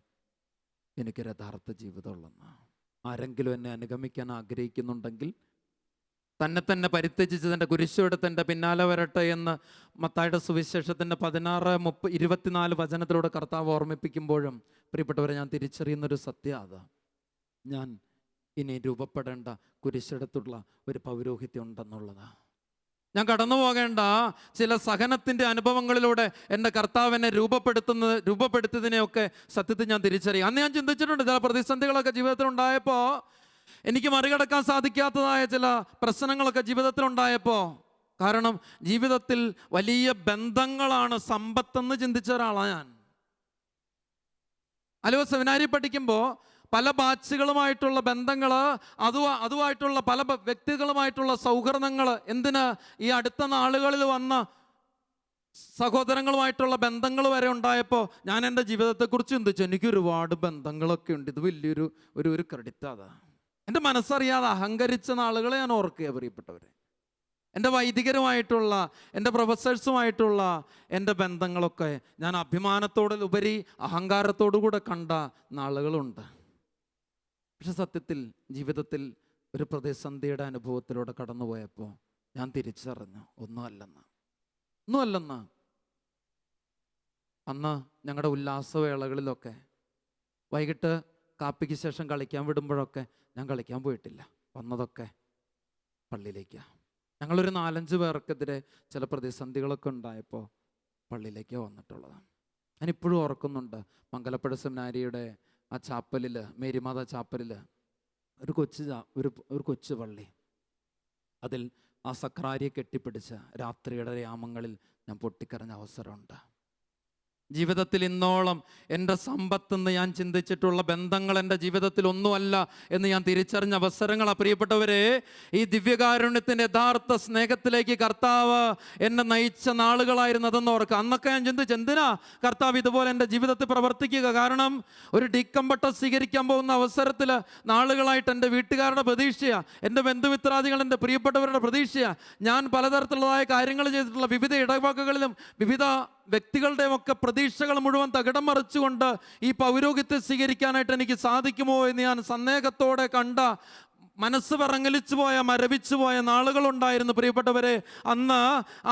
എനിക്കൊരു യഥാർത്ഥ ജീവിതമുള്ളെന്ന്. ആരെങ്കിലും എന്നെ അനുഗമിക്കാൻ ആഗ്രഹിക്കുന്നുണ്ടെങ്കിൽ തന്നെ പരിത്യജിച്ച് തൻ്റെ കുരിശെടുത്ത് എൻ്റെ പിന്നാലെ വരട്ടെ എന്ന് മത്തായിയുടെ സുവിശേഷത്തിൻ്റെ 16:24 വചനത്തിലൂടെ കർത്താവ് ഓർമ്മിപ്പിക്കുമ്പോഴും പ്രിയപ്പെട്ടവരെ, ഞാൻ തിരിച്ചറിയുന്നൊരു സത്യം അതാ, ഞാൻ ഇനി രൂപപ്പെടേണ്ട കുരിശെടുത്തുള്ള ഒരു പൗരോഹിത്യം ഉണ്ടെന്നുള്ളതാണ്. ഞാൻ കടന്നു പോകേണ്ട ചില സഹനത്തിൻ്റെ അനുഭവങ്ങളിലൂടെ എൻ്റെ കർത്താവിനെ രൂപപ്പെടുത്തിയതിനെയൊക്കെ സത്യത്തിൽ ഞാൻ തിരിച്ചറിയും. അന്ന് ഞാൻ ചിന്തിച്ചിട്ടുണ്ട്, ചില പ്രതിസന്ധികളൊക്കെ ജീവിതത്തിൽ ഉണ്ടായപ്പോൾ, എനിക്ക് മറികടക്കാൻ സാധിക്കാത്തതായ ചില പ്രശ്നങ്ങളൊക്കെ ജീവിതത്തിൽ ഉണ്ടായപ്പോൾ, കാരണം ജീവിതത്തിൽ വലിയ ബന്ധങ്ങളാണ് സമ്പത്തെന്ന് ചിന്തിച്ച ഒരാളാണ് ഞാൻ. അലുവ സെമിനാരി പഠിക്കുമ്പോൾ പല ബാച്ചുകളുമായിട്ടുള്ള ബന്ധങ്ങൾ, അതുമായിട്ടുള്ള പല വ്യക്തികളുമായിട്ടുള്ള സൗഹൃദങ്ങൾ, ഈ അടുത്ത നാളുകളിൽ വന്ന സഹോദരങ്ങളുമായിട്ടുള്ള ബന്ധങ്ങൾ വരെ ഉണ്ടായപ്പോൾ ഞാൻ എൻ്റെ ജീവിതത്തെക്കുറിച്ച് ചിന്തിച്ചു, എനിക്ക് ഒരുപാട് ബന്ധങ്ങളൊക്കെ ഉണ്ട്, ഇത് വലിയൊരു ഒരു ക്രെഡിറ്റ്. അതാ എൻ്റെ മനസ്സറിയാതെ അഹങ്കരിച്ച നാളുകളെ ഞാൻ ഓർക്കുക പ്രിയപ്പെട്ടവരെ. എൻ്റെ വൈദികരുമായിട്ടുള്ള, എൻ്റെ പ്രൊഫസേഴ്സുമായിട്ടുള്ള എൻ്റെ ബന്ധങ്ങളൊക്കെ ഞാൻ അഭിമാനത്തോടുപരി അഹങ്കാരത്തോടു കൂടെ കണ്ട നാളുകളുണ്ട്. പക്ഷെ സത്യത്തിൽ ജീവിതത്തിൽ ഒരു പ്രതിസന്ധിയുടെ അനുഭവത്തിലൂടെ കടന്നുപോയപ്പോൾ ഞാൻ തിരിച്ചറിഞ്ഞു, ഒന്നുമല്ലെന്ന്. അന്ന് ഞങ്ങളുടെ ഉല്ലാസവേളകളിലൊക്കെ വൈകിട്ട് കാപ്പിക്ക് ശേഷം കളിക്കാൻ വിടുമ്പോഴൊക്കെ ഞാൻ കളിക്കാൻ പോയിട്ടില്ല. വന്നതൊക്കെ പള്ളിയിലേക്കാണ്. ഞങ്ങളൊരു 4-5 പേർക്കെതിരെ ചില പ്രതിസന്ധികളൊക്കെ ഉണ്ടായപ്പോൾ പള്ളിയിലേക്ക് വന്നിട്ടുള്ളതാണ്. ഞാനിപ്പോഴും ഓർക്കുന്നുണ്ട്, മംഗലപ്പുഴ സെമിനാരിയുടെ ആ ചാപ്പലിൽ, മേരിമാത ചാപ്പലിൽ ഒരു കൊച്ചു പള്ളി, അതിൽ ആ സക്രാരിയെ കെട്ടിപ്പിടിച്ച് രാത്രിയുടെ യാമങ്ങളിൽ ഞാൻ പൊട്ടിക്കരഞ്ഞ അവസരമുണ്ട്. ജീവിതത്തിൽ ഇന്നോളം എൻ്റെ സമ്പത്തെന്ന് ഞാൻ ചിന്തിച്ചിട്ടുള്ള ബന്ധങ്ങൾ എൻ്റെ ജീവിതത്തിൽ ഒന്നുമല്ല എന്ന് ഞാൻ തിരിച്ചറിഞ്ഞ അവസരങ്ങളാണ് പ്രിയപ്പെട്ടവരെ. ഈ ദിവ്യകാരുണ്യത്തിൻ്റെ യഥാർത്ഥ സ്നേഹത്തിലേക്ക് കർത്താവ് എന്നെ നയിച്ച നാളുകളായിരുന്നു അതെന്ന് ഓർക്കുക. അന്നൊക്കെ ഞാൻ ചിന്തിച്ചു, എന്തിനാ കർത്താവ് ഇതുപോലെ എൻ്റെ ജീവിതത്തിൽ പ്രവർത്തിക്കുക? കാരണം ഒരു ഡീക്കംപട്ടം സ്വീകരിക്കാൻ പോകുന്ന അവസരത്തിൽ നാളുകളായിട്ട് എൻ്റെ വീട്ടുകാരുടെ പ്രതീക്ഷയാണ്, എൻ്റെ ബന്ധുമിത്രാദികൾ, എൻ്റെ പ്രിയപ്പെട്ടവരുടെ പ്രതീക്ഷയാണ്. ഞാൻ പലതരത്തിലുള്ളതായ കാര്യങ്ങൾ ചെയ്തിട്ടുള്ള വിവിധ ഇടവകകളിലും വിവിധ വ്യക്തികളുടെയും ഒക്കെ പ്രതീക്ഷകൾ മുഴുവൻ തകിടം മറിച്ചുകൊണ്ട് ഈ പൗരോഹിത്യം സ്വീകരിക്കാനായിട്ട് എനിക്ക് സാധിക്കുമോ എന്ന് ഞാൻ സന്ദേഹത്തോടെ കണ്ട, മനസ്സ് പറങ്ങലിച്ചു പോയ, മരവിച്ചു പോയ നാളുകളുണ്ടായിരുന്നു പ്രിയപ്പെട്ടവരെ. അന്ന്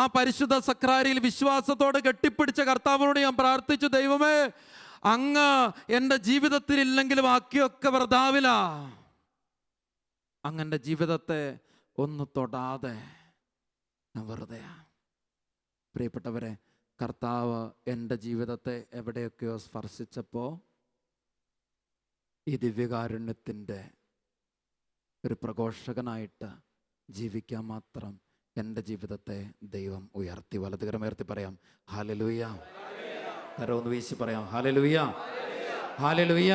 ആ പരിശുദ്ധ സക്രാരിയിൽ വിശ്വാസത്തോടെ കെട്ടിപ്പിടിച്ച കർത്താവിനോട് ഞാൻ പ്രാർത്ഥിച്ചു, ദൈവമേ, അങ്ങ് എൻ്റെ ജീവിതത്തിൽ ഇല്ലെങ്കിലും ബാക്കിയൊക്കെ വൃഥാവിലാ. അങ്ങൻ്റെ ജീവിതത്തെ ഒന്ന് തൊടാതെ ഞാൻ വെറുതെയാ. പ്രിയപ്പെട്ടവരെ, കർത്താവ് എൻ്റെ ജീവിതത്തെ എവിടെയൊക്കെയോ സ്പർശിച്ചപ്പോൾ ഈ ദിവ്യകാരുണ്യത്തിൻ്റെ ഒരു പ്രഘോഷകനായിട്ട് ജീവിക്കാൻ മാത്രം എൻ്റെ ജീവിതത്തെ ദൈവം ഉയർത്തി. വലതുകരം ഉയർത്തി പറയാം, ഹല്ലേലൂയ. കരമൊന്ന് വീശി പറയാം, ഹല്ലേലൂയ, ഹല്ലേലൂയ.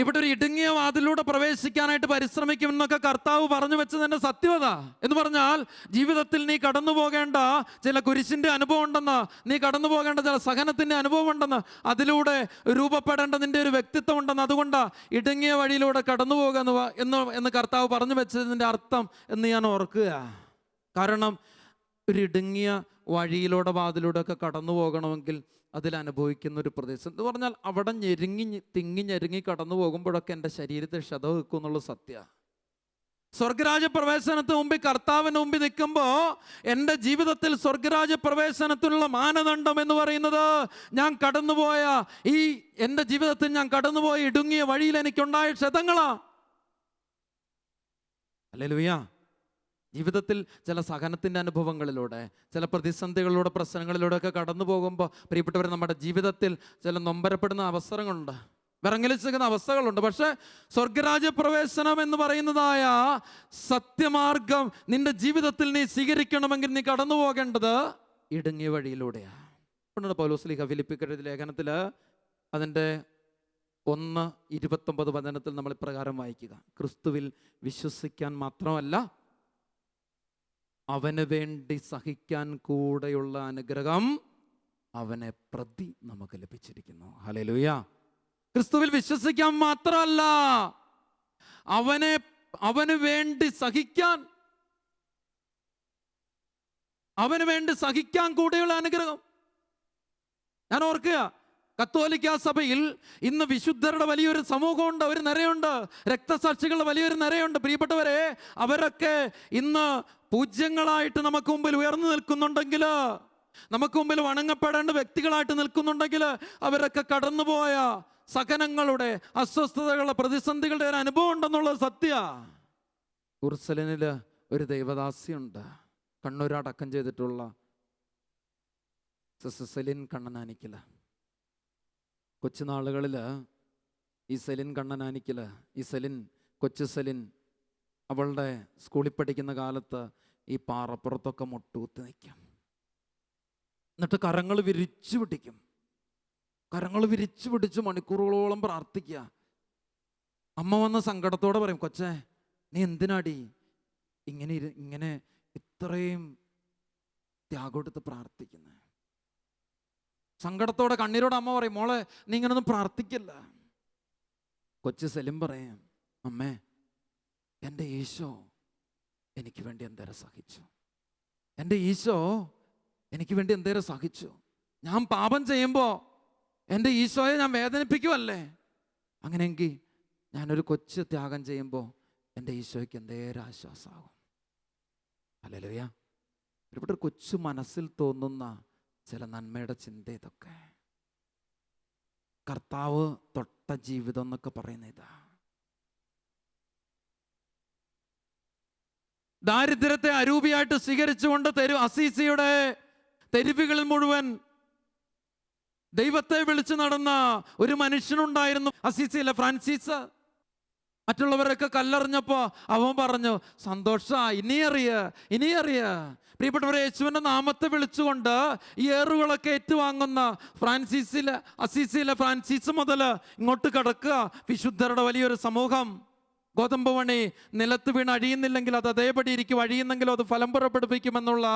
ഇവിടെ ഒരു ഇടുങ്ങിയ വാതിലൂടെ പ്രവേശിക്കാനായിട്ട് പരിശ്രമിക്കുമെന്നൊക്കെ കർത്താവ് പറഞ്ഞു വെച്ചതിൻ്റെ സത്യത എന്ന് പറഞ്ഞാൽ, ജീവിതത്തിൽ നീ കടന്നു പോകേണ്ട ചില കുരിശിൻ്റെ അനുഭവം ഉണ്ടെന്ന്, നീ കടന്നു പോകേണ്ട ചില സഹനത്തിൻ്റെ അനുഭവം ഉണ്ടെന്ന്, അതിലൂടെ രൂപപ്പെടേണ്ട നിൻ്റെ ഒരു വ്യക്തിത്വം ഉണ്ടെന്ന്, അതുകൊണ്ട് ഇടുങ്ങിയ വഴിയിലൂടെ കടന്നു പോകുക എന്ന് കർത്താവ് പറഞ്ഞു വെച്ചതിൻ്റെ അർത്ഥം എന്ന് ഞാൻ ഓർക്കുക. കാരണം ഒരു ഇടുങ്ങിയ വഴിയിലൂടെ വാതിലൂടെ ഒക്കെ കടന്നു പോകണമെങ്കിൽ അതിലനുഭവിക്കുന്ന ഒരു പ്രദേശം എന്ന് പറഞ്ഞാൽ, അവിടെ തിങ്ങി ഞെരുങ്ങി കടന്നു പോകുമ്പോഴൊക്കെ എൻ്റെ ശരീരത്തെ ക്ഷത വെക്കും എന്നുള്ള സത്യമാണ്. സ്വർഗരാജ്യ പ്രവേശനത്തിന് മുമ്പിൽ കർത്താവിന് മുമ്പിൽ നിൽക്കുമ്പോൾ എൻ്റെ ജീവിതത്തിൽ സ്വർഗരാജ്യ പ്രവേശനത്തിനുള്ള മാനദണ്ഡം എന്ന് പറയുന്നത് ഞാൻ കടന്നുപോയ എൻ്റെ ജീവിതത്തിൽ ഞാൻ കടന്നുപോയ ഇടുങ്ങിയ വഴിയിൽ എനിക്കുണ്ടായ ക്ഷതങ്ങളാ. ഹല്ലേലൂയ. ജീവിതത്തിൽ ചില സഹനത്തിൻ്റെ അനുഭവങ്ങളിലൂടെ, ചില പ്രതിസന്ധികളിലൂടെ, പ്രശ്നങ്ങളിലൂടെ ഒക്കെ കടന്നു പോകുമ്പോൾ പ്രിയപ്പെട്ടവർ, നമ്മുടെ ജീവിതത്തിൽ ചില നൊമ്പരപ്പെടുന്ന അവസരങ്ങളുണ്ട്, വിറങ്ങലിച്ചിരിക്കുന്ന അവസ്ഥകളുണ്ട്. പക്ഷെ സ്വർഗരാജ്യ പ്രവേശനം എന്ന് പറയുന്നതായ സത്യമാർഗം നിന്റെ ജീവിതത്തിൽ നീ സ്വീകരിക്കണമെങ്കിൽ നീ കടന്നു പോകേണ്ടത് ഇടുങ്ങിയ വഴിയിലൂടെയാണ്. പൗലോസ് ഫിലിപ്പിക്കരുടെ ലേഖനത്തിൽ അതിൻ്റെ 1:29 വചനത്തിൽ നമ്മൾ ഇപ്രകാരം വായിക്കുക: ക്രിസ്തുവിൽ വിശ്വസിക്കാൻ മാത്രമല്ല, അവന് വേണ്ടി സഹിക്കാൻ കൂടെയുള്ള അനുഗ്രഹം അവനെ പ്രതി നമുക്ക് ലഭിച്ചിരിക്കുന്നു. ഹല്ലേലൂയ. ക്രിസ്തുവിൽ വിശ്വസിക്കാൻ മാത്രമല്ല, അവന് വേണ്ടി സഹിക്കാൻ കൂടെയുള്ള അനുഗ്രഹം. ഞാൻ ഓർക്കുക, കത്തോലിക്ക സഭയിൽ ഇന്ന് വിശുദ്ധരുടെ വലിയൊരു സമൂഹമുണ്ട്, ഒരു നിരയുണ്ട്, രക്തസാക്ഷികളുടെ വലിയൊരു നിരയുണ്ട്. പ്രിയപ്പെട്ടവരെ, അവരൊക്കെ ഇന്ന് പൂജ്യങ്ങളായിട്ട് നമുക്ക് മുമ്പിൽ ഉയർന്നു നിൽക്കുന്നുണ്ടെങ്കിൽ, നമുക്ക് മുമ്പിൽ വണങ്ങപ്പെടേണ്ട വ്യക്തികളായിട്ട് നിൽക്കുന്നുണ്ടെങ്കിൽ, അവരൊക്കെ കടന്നുപോയ സഹനങ്ങളുടെ, അസ്വസ്ഥതകളുടെ, പ്രതിസന്ധികളുടെ ഒരു അനുഭവം ഉണ്ടെന്നുള്ളത് സത്യ. ഉർസലിനിൽ ഒരു ദൈവദാസിയുണ്ട്, കണ്ണൂരടക്കം ചെയ്തിട്ടുള്ള സിസ്റ്റർ സെലിൻ കണ്ണനാനിക്കൽ. കൊച്ചുനാളുകളിൽ ഈ സെലിൻ കണ്ണനാനിക്കൽ, കൊച്ചു സെലിൻ അവളുടെ സ്കൂളിൽ പഠിക്കുന്ന കാലത്ത് ഈ പാറപ്പുറത്തൊക്കെ മുട്ടുകുത്തി നിൽക്കും. എന്നിട്ട് കരങ്ങൾ വിരിച്ചു പിടിച്ച് മണിക്കൂറുകളോളം പ്രാർത്ഥിക്കുക. അമ്മ വന്ന സങ്കടത്തോടെ പറയും: കൊച്ചേ, നീ എന്തിനാടി ഇങ്ങനെ ഇത്രയും ത്യാഗം എടുത്ത് പ്രാർത്ഥിക്കുന്നത്? സങ്കടത്തോടെ കണ്ണീരോടെ അമ്മ പറയും: മോളെ, നീ ഇങ്ങനൊന്നും പ്രാർത്ഥിക്കില്ല. കൊച്ചു സെലിം പറയും: അമ്മേ, എൻ്റെ ഈശോ എനിക്ക് വേണ്ടി എന്തേരം സഹിച്ചു. ഞാൻ പാപം ചെയ്യുമ്പോൾ എൻ്റെ ഈശോയെ ഞാൻ വേദനിപ്പിക്കുമല്ലേ? അങ്ങനെയെങ്കിൽ ഞാനൊരു കൊച്ചു ത്യാഗം ചെയ്യുമ്പോൾ എൻ്റെ ഈശോയ്ക്ക് എന്തേരം ആശ്വാസമാകും. ഹല്ലേലൂയ. ഇവിടെ കൊച്ചു മനസ്സിൽ തോന്നുന്ന ചില നന്മയുടെ ചിന്ത ഇതൊക്കെ. കർത്താവ് തൊട്ട ജീവിതം എന്നൊക്കെ പറയുന്ന ഇതാ. ദാരിദ്ര്യത്തെ അരൂപിയായിട്ട് സ്വീകരിച്ചുകൊണ്ട് അസീസിയുടെ തെരുവുകളിൽ മുഴുവൻ ദൈവത്തെ വിളിച്ചു നടന്ന ഒരു മനുഷ്യനുണ്ടായിരുന്നു, അസീസിയിലെ ഫ്രാൻസിസ്. മറ്റുള്ളവരൊക്കെ കല്ലെറിഞ്ഞപ്പോ അവൻ പറഞ്ഞു: സന്തോഷ, ഇനി അറിയ. പ്രിയപ്പെട്ടവരെ, യേശുവിന്റെ നാമത്തെ വിളിച്ചുകൊണ്ട് ഈ ഏറുകളൊക്കെ ഏറ്റുവാങ്ങുന്ന അസീസിയിലെ ഫ്രാൻസിസ് മുതൽ ഇങ്ങോട്ട് കടക്കുക വിശുദ്ധരുടെ വലിയൊരു സമൂഹം. ഗോതമ്പ് മണി നിലത്ത് വീണ് അഴിയുന്നില്ലെങ്കിൽ അത് അതേപടി ഇരിക്കും, അഴിയുന്നെങ്കിലും അത് ഫലം പുറപ്പെടുവിക്കുമെന്നുള്ള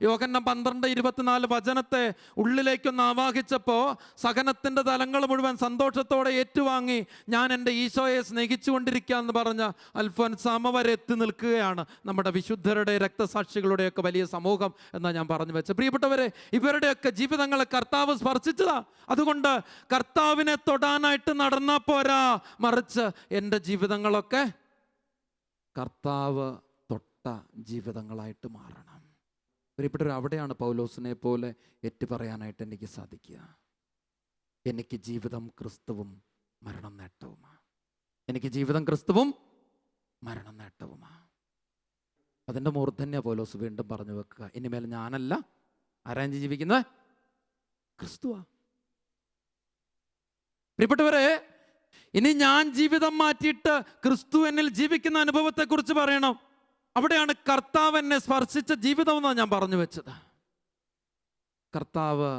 യോഹന്നാൻ 12:24 വചനത്തെ ഉള്ളിലേക്കൊന്ന് ആവാഹിച്ചപ്പോൾ സഹനത്തിൻ്റെ തലങ്ങൾ മുഴുവൻ സന്തോഷത്തോടെ ഏറ്റുവാങ്ങി ഞാൻ എൻ്റെ ഈശോയെ സ്നേഹിച്ചുകൊണ്ടിരിക്കുക എന്ന് പറഞ്ഞ അൽഫോൻസാമ വരെ എത്തി നിൽക്കുകയാണ് നമ്മുടെ വിശുദ്ധരുടെ, രക്തസാക്ഷികളുടെയൊക്കെ വലിയ സമൂഹം എന്നാണ് ഞാൻ പറഞ്ഞു വെച്ചത്. പ്രിയപ്പെട്ടവരെ, ഇവരുടെയൊക്കെ ജീവിതങ്ങളെ കർത്താവ് സ്പർശിച്ചതാ. അതുകൊണ്ട് കർത്താവിനെ തൊടാനായിട്ട് നടന്നാൽ പോരാ, മറിച്ച് എൻ്റെ ജീവിതങ്ങളൊക്കെ കർത്താവ് തൊട്ട ജീവിതങ്ങളായിട്ട് മാറണം. പ്രിയപ്പെട്ടവർ, അവിടെയാണ് പൗലോസിനെ പോലെ ഏറ്റുപറയാനായിട്ട് എനിക്ക് സാധിക്കുക: എനിക്ക് ജീവിതം ക്രിസ്തുവും മരണം നേട്ടവുമാണ്. എനിക്ക് ജീവിതം ക്രിസ്തുവും മരണം നേട്ടവുമാണ്. അതിൻ്റെ മൂർധന്യ പൗലോസ് വീണ്ടും പറഞ്ഞു വെക്കുക: ഇനിമേൽ ഞാനല്ല, ആരാണ് ജീവിക്കുന്നത്? ക്രിസ്തുവാ. പ്രിയപ്പെട്ടവരെ, ഇനി ഞാൻ ജീവിതം മാറ്റിയിട്ട് ക്രിസ്തു എന്നിൽ ജീവിക്കുന്ന അനുഭവത്തെക്കുറിച്ച് പറയണം. അവിടെയാണ് കർത്താവ് എന്നെ സ്പർശിച്ച ജീവിതം എന്നാണ് ഞാൻ പറഞ്ഞു വെച്ചത്. കർത്താവ്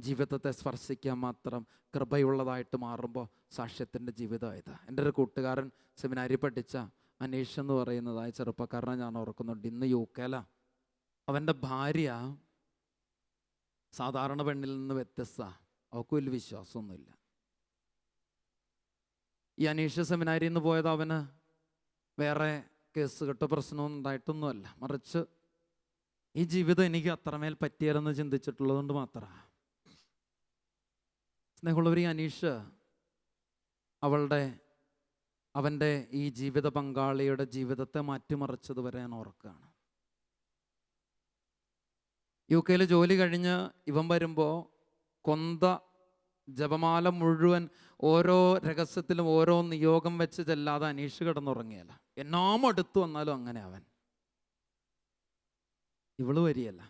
ജീവിതത്തെ സ്പർശിക്കാൻ മാത്രം കൃപയുള്ളതായിട്ട് മാറുമ്പോൾ സാക്ഷ്യത്തിൻ്റെ ജീവിതമായത്. എൻ്റെ ഒരു കൂട്ടുകാരൻ സെമിനാരി പഠിച്ച അനീഷ് എന്ന് പറയുന്നതായ ചെറുപ്പക്കാരനെ ഞാൻ ഓർക്കുന്നുണ്ട്. ഇന്ന് UK അവൻ്റെ ഭാര്യ സാധാരണ പെണ്ണിൽ നിന്ന് വ്യത്യസ്ത, അവൾക്ക് വലിയ വിശ്വാസമൊന്നുമില്ല. ഈ അനീഷ് സെമിനാരിയിൽ നിന്ന് പോയത് അവന് വേറെ കേസ് കെട്ടോ പ്രശ്നമൊന്നും ഉണ്ടായിട്ടൊന്നുമല്ല, മറിച്ച് ഈ ജീവിതം എനിക്ക് അത്രമേൽ പറ്റിയാലെന്ന് ചിന്തിച്ചിട്ടുള്ളത് കൊണ്ട് മാത്രമാണ്. സ്നേഹമുള്ളവർ, ഈ അനീഷ് അവളുടെ അവൻ്റെ ഈ ജീവിത പങ്കാളിയുടെ ജീവിതത്തെ മാറ്റിമറിച്ചത് വരെ ഞാൻ ഓർക്കുകയാണ്. UK ജോലി കഴിഞ്ഞ് ഇവൻ വരുമ്പോൾ കൊന്ത ജപമാല മുഴുവൻ ഓരോ രഹസ്യത്തിലും ഓരോ നിയോഗം വെച്ച് ചെല്ലാതെ അനീഷ് കിടന്നുറങ്ങിയല്ല. എന്നാം അടുത്ത് വന്നാലും അങ്ങനെ അവൻ. ഇവള് വരികയല്ല,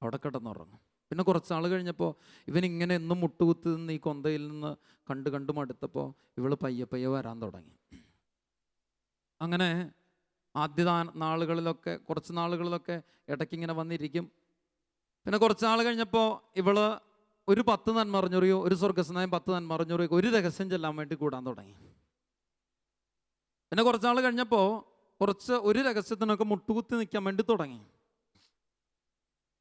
അവിടെ കിടന്നുറങ്ങും. പിന്നെ കുറച്ചാൾ കഴിഞ്ഞപ്പോൾ ഇവനിങ്ങനെ എന്നും മുട്ടുകുത്തി നിന്ന് ഈ കൊന്തയിൽ നിന്ന് കണ്ട് മടുത്തപ്പോൾ ഇവള് പയ്യെ പയ്യെ വരാൻ തുടങ്ങി. അങ്ങനെ ആദ്യ നാളുകളിലൊക്കെ കുറച്ച് നാളുകളിലൊക്കെ ഇടയ്ക്കിങ്ങനെ വന്നിരിക്കും. പിന്നെ കുറച്ച് നാൾ കഴിഞ്ഞപ്പോൾ ഇവള് ഒരു 10 നന്മ അറിഞ്ഞുറിയോ, ഒരു സ്വർഗസ്നായം 10 നന്മ അറിഞ്ഞുറിയോ ഒരു രഹസ്യം ചെല്ലാൻ വേണ്ടി കൂടാൻ തുടങ്ങി. പിന്നെ കുറച്ച് നാൾ കഴിഞ്ഞപ്പോൾ ഒരു രഹസ്യത്തിനൊക്കെ മുട്ടുകുത്തി നിൽക്കാൻ വേണ്ടി തുടങ്ങി.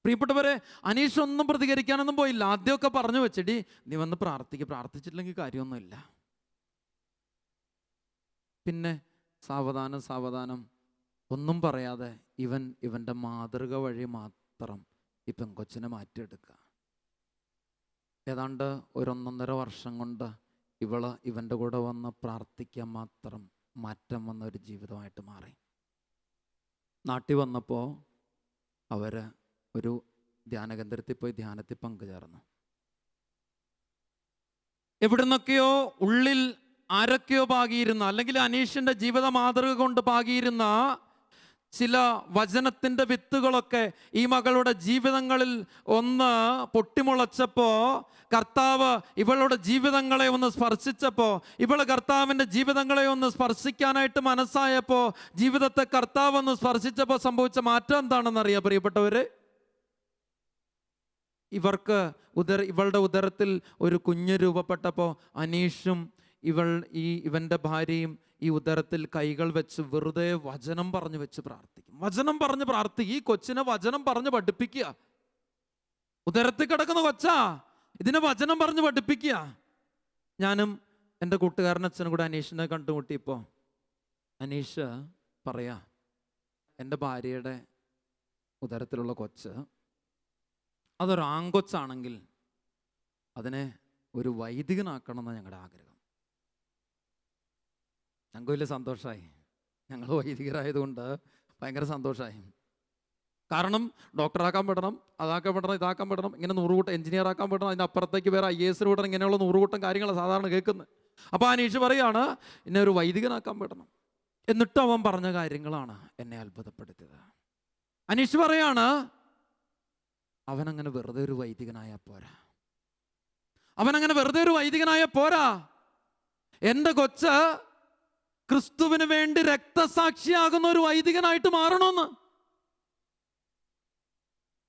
പ്രിയപ്പെട്ടവരെ, അനീഷ് ഒന്നും പ്രതികരിക്കാനൊന്നും പോയില്ല. ആദ്യമൊക്കെ പറഞ്ഞു വെച്ചിടി നീ വന്ന് പ്രാർത്ഥിച്ചിട്ടില്ലെങ്കിൽ കാര്യമൊന്നുമില്ല. പിന്നെ സാവധാനം ഒന്നും പറയാതെ ഇവൻ്റെ മാതൃക വഴി മാത്രം ഈ പെങ്കൊച്ചിനെ മാറ്റിയെടുക്കുക. ഏതാണ്ട് 1.5 വർഷം കൊണ്ട് ഇവൻ്റെ കൂടെ വന്ന് പ്രാർത്ഥിക്കാൻ മാത്രം മാറ്റം വന്ന ഒരു ജീവിതമായിട്ട് മാറി. നാട്ടിൽ വന്നപ്പോൾ അവർ ഒരു ധ്യാനകേന്ദ്രത്തിൽ പോയി ധ്യാനത്തിൽ പങ്കുചേർന്നു. എവിടുന്നൊക്കെയോ ഉള്ളിൽ ആരൊക്കെയോ പാകിയിരുന്ന, അല്ലെങ്കിൽ അനീഷിൻ്റെ ജീവിത മാതൃക കൊണ്ട് പാകിയിരുന്ന ചില വചനത്തിൻ്റെ വിത്തുകളൊക്കെ ഈ മകളുടെ ജീവിതങ്ങളിൽ ഒന്ന് പൊട്ടിമുളച്ചപ്പോൾ, കർത്താവ് ഇവളുടെ ജീവിതങ്ങളെ ഒന്ന് സ്പർശിച്ചപ്പോൾ, ഇവള് കർത്താവിൻ്റെ ജീവിതങ്ങളെ ഒന്ന് സ്പർശിക്കാനായിട്ട് മനസ്സായപ്പോൾ, ജീവിതത്തെ കർത്താവ് ഒന്ന് സ്പർശിച്ചപ്പോൾ സംഭവിച്ച മാറ്റം എന്താണെന്ന് അറിയാം പ്രിയപ്പെട്ടവര്? ഇവളുടെ ഉദരത്തിൽ ഒരു കുഞ്ഞ് രൂപപ്പെട്ടപ്പോൾ അനീഷും ഇവൻ്റെ ഭാര്യയും ഈ ഉദരത്തിൽ കൈകൾ വെച്ച് വെറുതെ വചനം പറഞ്ഞു വെച്ച് പ്രാർത്ഥിക്കും. വചനം പറഞ്ഞ് പ്രാർത്ഥിക്കും. ഈ കൊച്ചിനെ വചനം പറഞ്ഞ് പഠിപ്പിക്കുക. ഉദരത്തിൽ കിടക്കുന്ന കൊച്ചാ, ഇതിനെ വചനം പറഞ്ഞ് പഠിപ്പിക്കുക. ഞാനും എൻ്റെ കൂട്ടുകാരൻ അച്ഛനും കൂടെ അനീഷിനെ കണ്ടുമുട്ടിയപ്പോൾ അനീഷ് പറയാ, എൻ്റെ ഭാര്യയുടെ ഉദരത്തിലുള്ള കൊച്ച് അതൊരു ആങ്കൊച്ചാണെങ്കിൽ അതിനെ ഒരു വൈദികനാക്കണം എന്നാണ് ഞങ്ങളുടെ ആഗ്രഹം. ഞങ്ങൾക്ക് വലിയ സന്തോഷമായി. ഞങ്ങൾ വൈദികരായതുകൊണ്ട് ഭയങ്കര സന്തോഷമായി. കാരണം ഡോക്ടറാക്കാൻ പെടണം, അതാക്കാൻ പെടണം, ഇതാക്കാൻ പെടണം, ഇങ്ങനെ 100 കൂട്ടം എഞ്ചിനീയർ ആക്കാൻ പെടണം, അതിൻ്റെ അപ്പുറത്തേക്ക് വേറെ IAS വിടണം, ഇങ്ങനെയുള്ള 100 കൂട്ടം കാര്യങ്ങളാണ് സാധാരണ കേൾക്കുന്നത്. അപ്പോൾ അനീഷ് പറയാണ് എന്നെ ഒരു വൈദികനാക്കാൻ പെടണം. എന്നിട്ട് അവൻ പറഞ്ഞ കാര്യങ്ങളാണ് എന്നെ അത്ഭുതപ്പെടുത്തിയത്. അനീഷ് പറയാണ് അവനങ്ങനെ വെറുതെ ഒരു വൈദികനായ പോരാ. അവനങ്ങനെ വെറുതെ ഒരു വൈദികനായ പോരാ. എൻ്റെ കൊച്ച് ക്രിസ്തുവിന് വേണ്ടി രക്തസാക്ഷിയാകുന്ന ഒരു വൈദികനായിട്ട് മാറണമെന്ന്.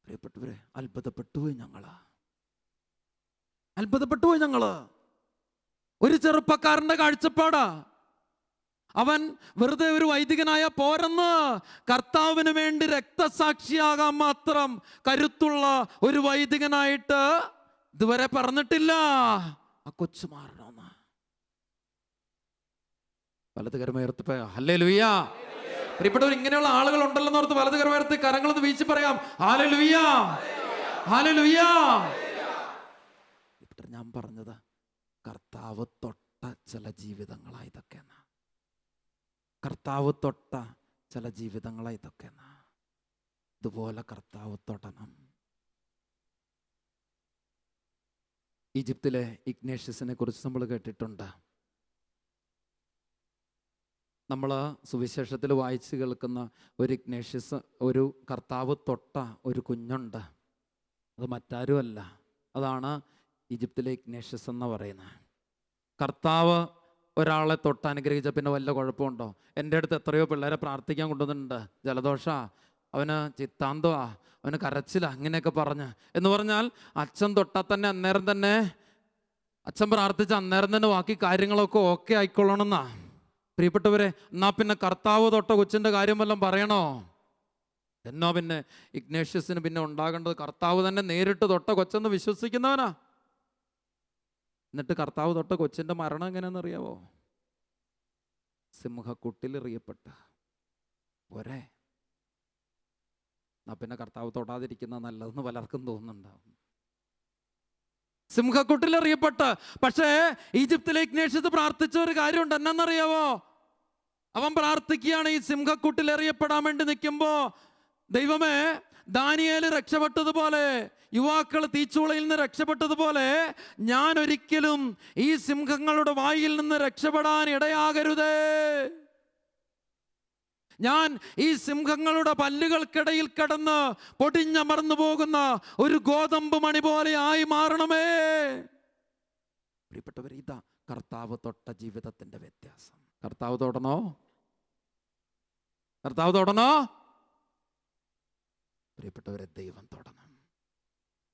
പ്രിയപ്പെട്ടവരെ, അത്ഭുതപ്പെട്ടുപോയി ഞങ്ങള്. ഒരു ചെറുപ്പക്കാരന്റെ കാഴ്ചപ്പാടാ. അവൻ വെറുതെ ഒരു വൈദികനായ പോരെന്ന്, കർത്താവിന് വേണ്ടി രക്തസാക്ഷിയാകാൻ മാത്രം കരുത്തുള്ള ഒരു വൈദികനായിട്ട് ഇതുവരെ പറഞ്ഞിട്ടില്ല. ആ കൊച്ചു മാറണമെന്ന്. വലതുകരമേർത്ത് ഹല്ലേലൂയ. പ്രിയപ്പെട്ടവർ, ഇങ്ങനെയുള്ള ആളുകൾ ഉണ്ടല്ലോ ഓർത്ത് വലതുകരമേർത്ത് കരങ്ങളൊന്ന് വീശി പറയാം ഹല്ലേലൂയ, ഹല്ലേലൂയ. ഞാൻ പറഞ്ഞത് കർത്താവ് തൊട്ട ചില ജീവിതങ്ങളായി ഇതൊക്കെ. കർത്താവ് തൊട്ട ചില ജീവിതങ്ങളായി ഇതൊക്കെ. ഇതുപോലെ കർത്താവ് തൊടണം. ഈജിപ്തിലെ ഇഗ്നേഷ്യസിനെ കുറിച്ച് നമ്മൾ കേട്ടിട്ടുണ്ട്. നമ്മൾ സുവിശേഷത്തിൽ വായിച്ച് കേൾക്കുന്ന ഒരു ഇഗ്നേഷ്യസ്, ഒരു കർത്താവ് തൊട്ട ഒരു കുഞ്ഞുണ്ട്. അത് മറ്റാരുമല്ല, അതാണ് ഈജിപ്തിലെ ഇഗ്നേഷ്യസ് എന്ന് പറയുന്നത്. കർത്താവ് ഒരാളെ തൊട്ട് അനുഗ്രഹിച്ച പിന്നെ വല്ല കുഴപ്പമുണ്ടോ? എൻ്റെ അടുത്ത് എത്രയോ പിള്ളേരെ പ്രാർത്ഥിക്കാൻ കൊണ്ടുവന്നിട്ടുണ്ട്. ജലദോഷ, അവന് ചിത്താന്തമാ, അവന് കരച്ചില, അങ്ങനെയൊക്കെ പറഞ്ഞ്. എന്ന് പറഞ്ഞാൽ അച്ഛൻ തൊട്ടാൽ തന്നെ അന്നേരം തന്നെ, അച്ഛൻ പ്രാർത്ഥിച്ച അന്നേരം തന്നെ ബാക്കി കാര്യങ്ങളൊക്കെ ഓക്കെ ആയിക്കൊള്ളണമെന്നാ. പ്രിയപ്പെട്ടവരെ, എന്നാ പിന്നെ കർത്താവ് തൊട്ട കൊച്ചിൻ്റെ കാര്യം വല്ലതും പറയണോ? എന്നാ പിന്നെ ഇഗ്നേഷ്യസിന് പിന്നെ ഉണ്ടാകേണ്ടത് കർത്താവ് തന്നെ നേരിട്ട് തൊട്ട കൊച്ചെന്ന് വിശ്വസിക്കുന്നവനാ. എന്നിട്ട് കർത്താവ് തൊട്ട കൊച്ചിൻ്റെ മരണം എങ്ങനെയാണെന്നറിയാവോ? സിംഹക്കുട്ടിലെറിയപ്പെട്ട പോരെ. എന്നാ പിന്നെ കർത്താവ് തൊടാതിരിക്കുന്ന നല്ലതെന്ന് പലർക്കും തോന്നുന്നുണ്ടാവും. സിംഹക്കുട്ടിലെറിയപ്പെട്ട്. പക്ഷേ ഈജിപ്തിലെ ഇഗ്നേഷ്യസ് പ്രാർത്ഥിച്ച ഒരു കാര്യമുണ്ട്, എന്നറിയാവോ? അവൻ പ്രാർത്ഥിക്കുകയാണ്, ഈ സിംഹക്കുട്ടിലെറിയപ്പെടാൻ വേണ്ടി നിൽക്കുമ്പോ, ദൈവമേ, ദാനിയേല് രക്ഷപ്പെട്ടതുപോലെ, യുവാക്കൾ തീച്ചൂളയിൽ നിന്ന് രക്ഷപ്പെട്ടതുപോലെ ഞാൻ ഒരിക്കലും ഈ സിംഹങ്ങളുടെ വായിൽ നിന്ന് രക്ഷപ്പെടാൻ ഇടയാകരുതേ. ഞാൻ ഈ സിംഹങ്ങളുടെ പല്ലുകൾക്കിടയിൽ കിടന്ന് പൊടിഞ്ഞമർന്നു പോകുന്ന ഒരു ഗോതമ്പ് മണി പോലെ ആയി മാറണമേ. പ്രിയപ്പെട്ടവർ, ഇതാ കർത്താവ് തൊട്ട ജീവിതത്തിന്റെ വ്യത്യാസം. കർത്താവ് തൊടണോ? കർത്താവ് തൊടണോ? പ്രിയപ്പെട്ടവരെ, ദൈവം തൊടണം.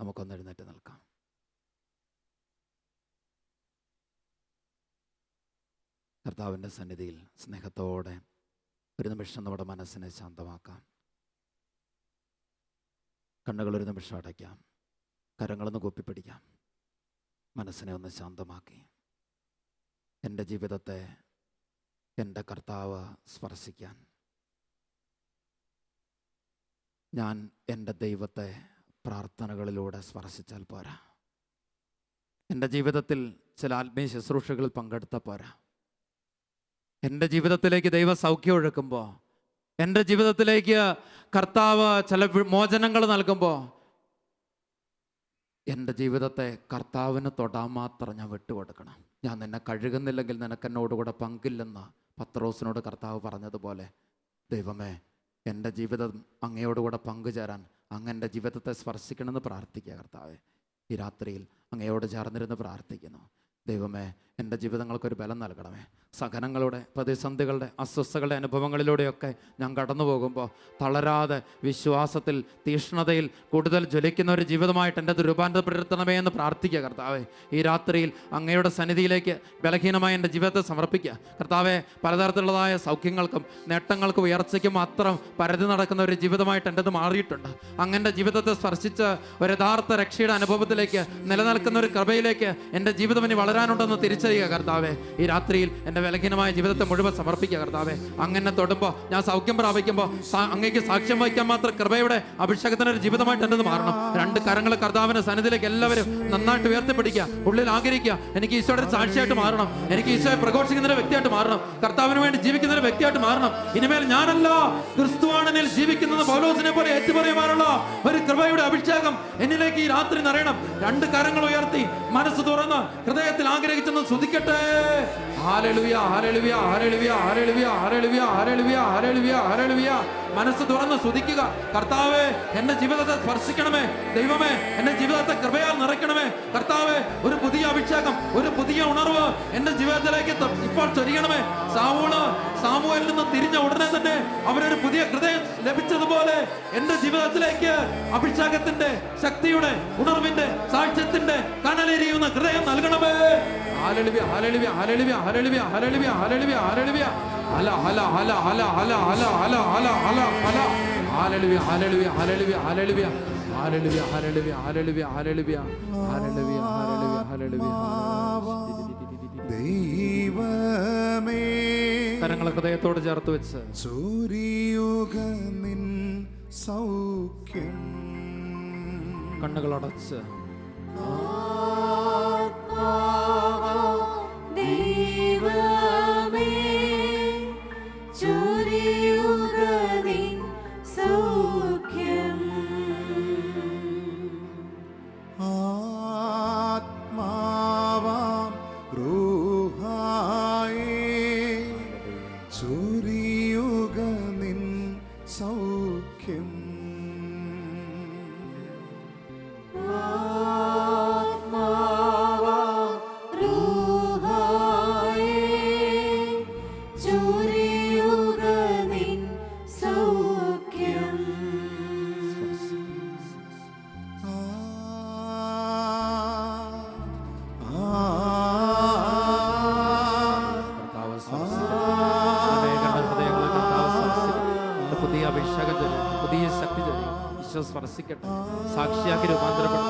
നമുക്കൊന്ന് എഴുന്നേറ്റ് നിൽക്കാം. കർത്താവിൻ്റെ സന്നിധിയിൽ സ്നേഹത്തോടെ ഒരു നിമിഷം നമ്മുടെ മനസ്സിനെ ശാന്തമാക്കാം. കണ്ണുകളൊരു നിമിഷം അടയ്ക്കാം. കരങ്ങളൊന്ന് കൂപ്പിപ്പിടിക്കാം. മനസ്സിനെ ഒന്ന് ശാന്തമാക്കി എൻ്റെ ജീവിതത്തെ എൻ്റെ കർത്താവ് സ്പർശിക്കാൻ ഞാൻ എൻ്റെ ദൈവത്തെ പ്രാർത്ഥനകളിലൂടെ സ്പർശിച്ചാൽ പോരാ. എൻ്റെ ജീവിതത്തിൽ ചില ആത്മീയ ശുശ്രൂഷകളിൽ പങ്കെടുത്ത പോരാ. എൻ്റെ ജീവിതത്തിലേക്ക് ദൈവ സൗഖ്യം ഒഴുക്കുമ്പോൾ, എൻ്റെ ജീവിതത്തിലേക്ക് കർത്താവ് ചില മോചനങ്ങൾ നൽകുമ്പോൾ, എൻ്റെ ജീവിതത്തെ കർത്താവിന് തൊടാൻ മാത്രം ഞാൻ വിട്ടുകൊടുക്കണം. ഞാൻ നിന്നെ കഴുകുന്നില്ലെങ്കിൽ നിനക്കെന്നോടുകൂടെ പങ്കില്ലെന്ന് പത്രോസിനോട് കർത്താവ് പറഞ്ഞതുപോലെ, ദൈവമേ, എൻ്റെ ജീവിതം അങ്ങയോടുകൂടെ പങ്കുചേരാൻ അങ്ങ് എൻ്റെ ജീവിതത്തെ സ്പർശിക്കണമെന്ന് പ്രാർത്ഥിക്കുക. കർത്താവെ, ഈ രാത്രിയിൽ അങ്ങയോട് ചേർന്നിരുന്ന് പ്രാർത്ഥിക്കുന്നു. ദൈവമേ, എൻ്റെ ജീവിതങ്ങൾക്കൊരു ബലം നൽകണമേ. സഹനങ്ങളുടെ, പ്രതിസന്ധികളുടെ, അസ്വസ്ഥകളുടെ അനുഭവങ്ങളിലൂടെയൊക്കെ ഞാൻ കടന്നു പോകുമ്പോൾ തളരാതെ വിശ്വാസത്തിൽ, തീഷ്ണതയിൽ കൂടുതൽ ജ്വലിക്കുന്ന ഒരു ജീവിതമായിട്ട് എൻ്റെ രൂപാന്തരപ്പെടുത്തണമേ എന്ന് പ്രാർത്ഥിക്കുക. കർത്താവെ, ഈ രാത്രിയിൽ അങ്ങയുടെ സന്നിധിയിലേക്ക് ബലഹീനമായ എൻ്റെ ജീവിതത്തെ സമർപ്പിക്കുക. കർത്താവെ, പലതരത്തിലുള്ളതായ സൗഖ്യങ്ങൾക്കും നേട്ടങ്ങൾക്കും ഉയർച്ചയ്ക്കും മാത്രം പരതി നടക്കുന്ന ഒരു ജീവിതമായിട്ട് എൻ്റെത് മാറിയിട്ടുണ്ട്. അങ്ങൻ്റെ ജീവിതത്തെ സ്പർശിച്ച് ഒരു യഥാർത്ഥ രക്ഷയുടെ അനുഭവത്തിലേക്ക്, നിലനിൽക്കുന്ന ഒരു കൃപയിലേക്ക് എൻ്റെ ജീവിതം ഇനി വളരാനുണ്ടെന്ന് തിരിച്ചറിയുക. കർത്താവെ, ഈ രാത്രിയിൽ എൻ്റെ ബലഹീനമായ ജീവിതത്തെ മുഴുവൻ സമർപ്പിക്കുക. കർത്താവെ, അങ്ങനെ തൊടുമ്പോൾ, ഞാൻ സൗഖ്യം പ്രാപിക്കുമ്പോൾ അങ്ങേക്ക് സാക്ഷ്യം വഹിക്കാൻ മാത്രം കൃപയുടെ അഭിഷേകത്തിന് ഒരു ജീവിതമായിട്ട് എൻ്റെത് മാറണം. രണ്ട് കരങ്ങൾ കർത്താവിൻ്റെ സന്നിധിയിലേക്ക് എല്ലാവരും നന്നായിട്ട് ഉയർത്തിപ്പിടിക്കുക. ഉള്ളിൽ ആഗ്രഹിക്കുക, എനിക്ക് ഈശോയുടെ സാക്ഷിയായിട്ട് മാറണം, എനിക്ക് ഈശോയെ പ്രഘോഷിക്കുന്ന ഒരു വ്യക്തിയായിട്ട് മാറണം, കർത്താവിന് വേണ്ടി ജീവിക്കുന്ന ഒരു വ്യക്തിയായിട്ട് മാറണം. ഇനിമേൽ ഞാനല്ല, ക്രിസ്തുവാണ് എന്നിൽ ജീവിക്കുന്നത് പൗലോസിനെ പോലെ ഏറ്റുപറയുവാനുള്ള ഒരു കൃപയുടെ അഭിഷേകം എന്നിലേക്ക് ഈ രാത്രി നിറയണം. രണ്ട് കരങ്ങൾ ഉയർത്തി മനസ്സ് തുറന്ന് ഹൃദയത്തിൽ ആഗ്രഹിച്ചെന്ന് സ്തുതിക്കട്ടെ. ഹല്ലേലൂയ, ഹല്ലേലൂയ, ഹല്ലേലൂയ, ഹല്ലേലൂയ, ഹല്ലേലൂയ, ഹല്ലേലൂയ, ഹല്ലേലൂയ, ഹല്ലേലൂയ. മനസ്സ് തുറന്ന് സ്തുതിക്കുക. കർത്താവേ, എൻ്റെ ജീവിതത്തെ സ്പർശിക്കണമേ. ദൈവമേ, എൻ്റെ ജീവിതത്തെ കൃപയാൽ നിറയ്ക്കണമേ. കർത്താവേ, ഒരു പുതിയ അഭിഷേകം, ഒരു പുതിയ ഉണർവ് എൻ്റെ ജീവിതത്തിലേക്ക് ഇപ്പോൾ ചൊരിയണമേ. സാമുവേലിൽ നിന്ന് തിരിഞ്ഞ ഉടനെ തന്നെ അവനൊരു പുതിയ ഹൃദയം ലഭിച്ചതുപോലെ എൻ്റെ ജീവിതത്തിലേക്ക് അഭിഷേകത്തിന്റെ, ശക്തിയുടെ, ഉണർവിന്റെ, സാക്ഷ്യത്തിന്റെ കനലെരിയുന്ന ഹൃദയം നൽകണമേ. ഹല്ലേലൂയ, ഹല്ലേലൂയ, ഹല്ലേലൂയ, ഹല്ലേലൂയ, ഹല്ലേലൂയ, ഹല്ലേലൂയ, ഹല്ലേലൂയ. ഹല ഹല ഹല ഹല ഹല ഹല ഹല ഹല ഹല ഹല. ഹല്ലേലൂയ, ഹല്ലേലൂയ, ഹല്ലേലൂയ, ഹല്ലേലൂയ, ഹല്ലേലൂയ, ഹല്ലേലൂയ, ഹല്ലേലൂയ, ഹല്ലേലൂയ, ഹല്ലേലൂയ, ഹല്ലേലൂയ, ഹല്ലേലൂയ. ദൈവമേ, കരങ്ങൾ ഹൃദയത്തോട് ചേർത്ത് വെച്ച് സൂര്യുഗനിൻ സൗഖ്യം, കണ്ണുകൾ അടച്ച് ദൈവമേ, ചൊരിയുകനിൻ സൗഖ്യം, ആത്മാവാം റൂഹായേ, ചൊരിയുകനിൻ സൗഖ്യം, സ്പർശിക്കട്ടെ, സാക്ഷിയാക്കി രൂപാന്തരപ്പെടട്ടെ.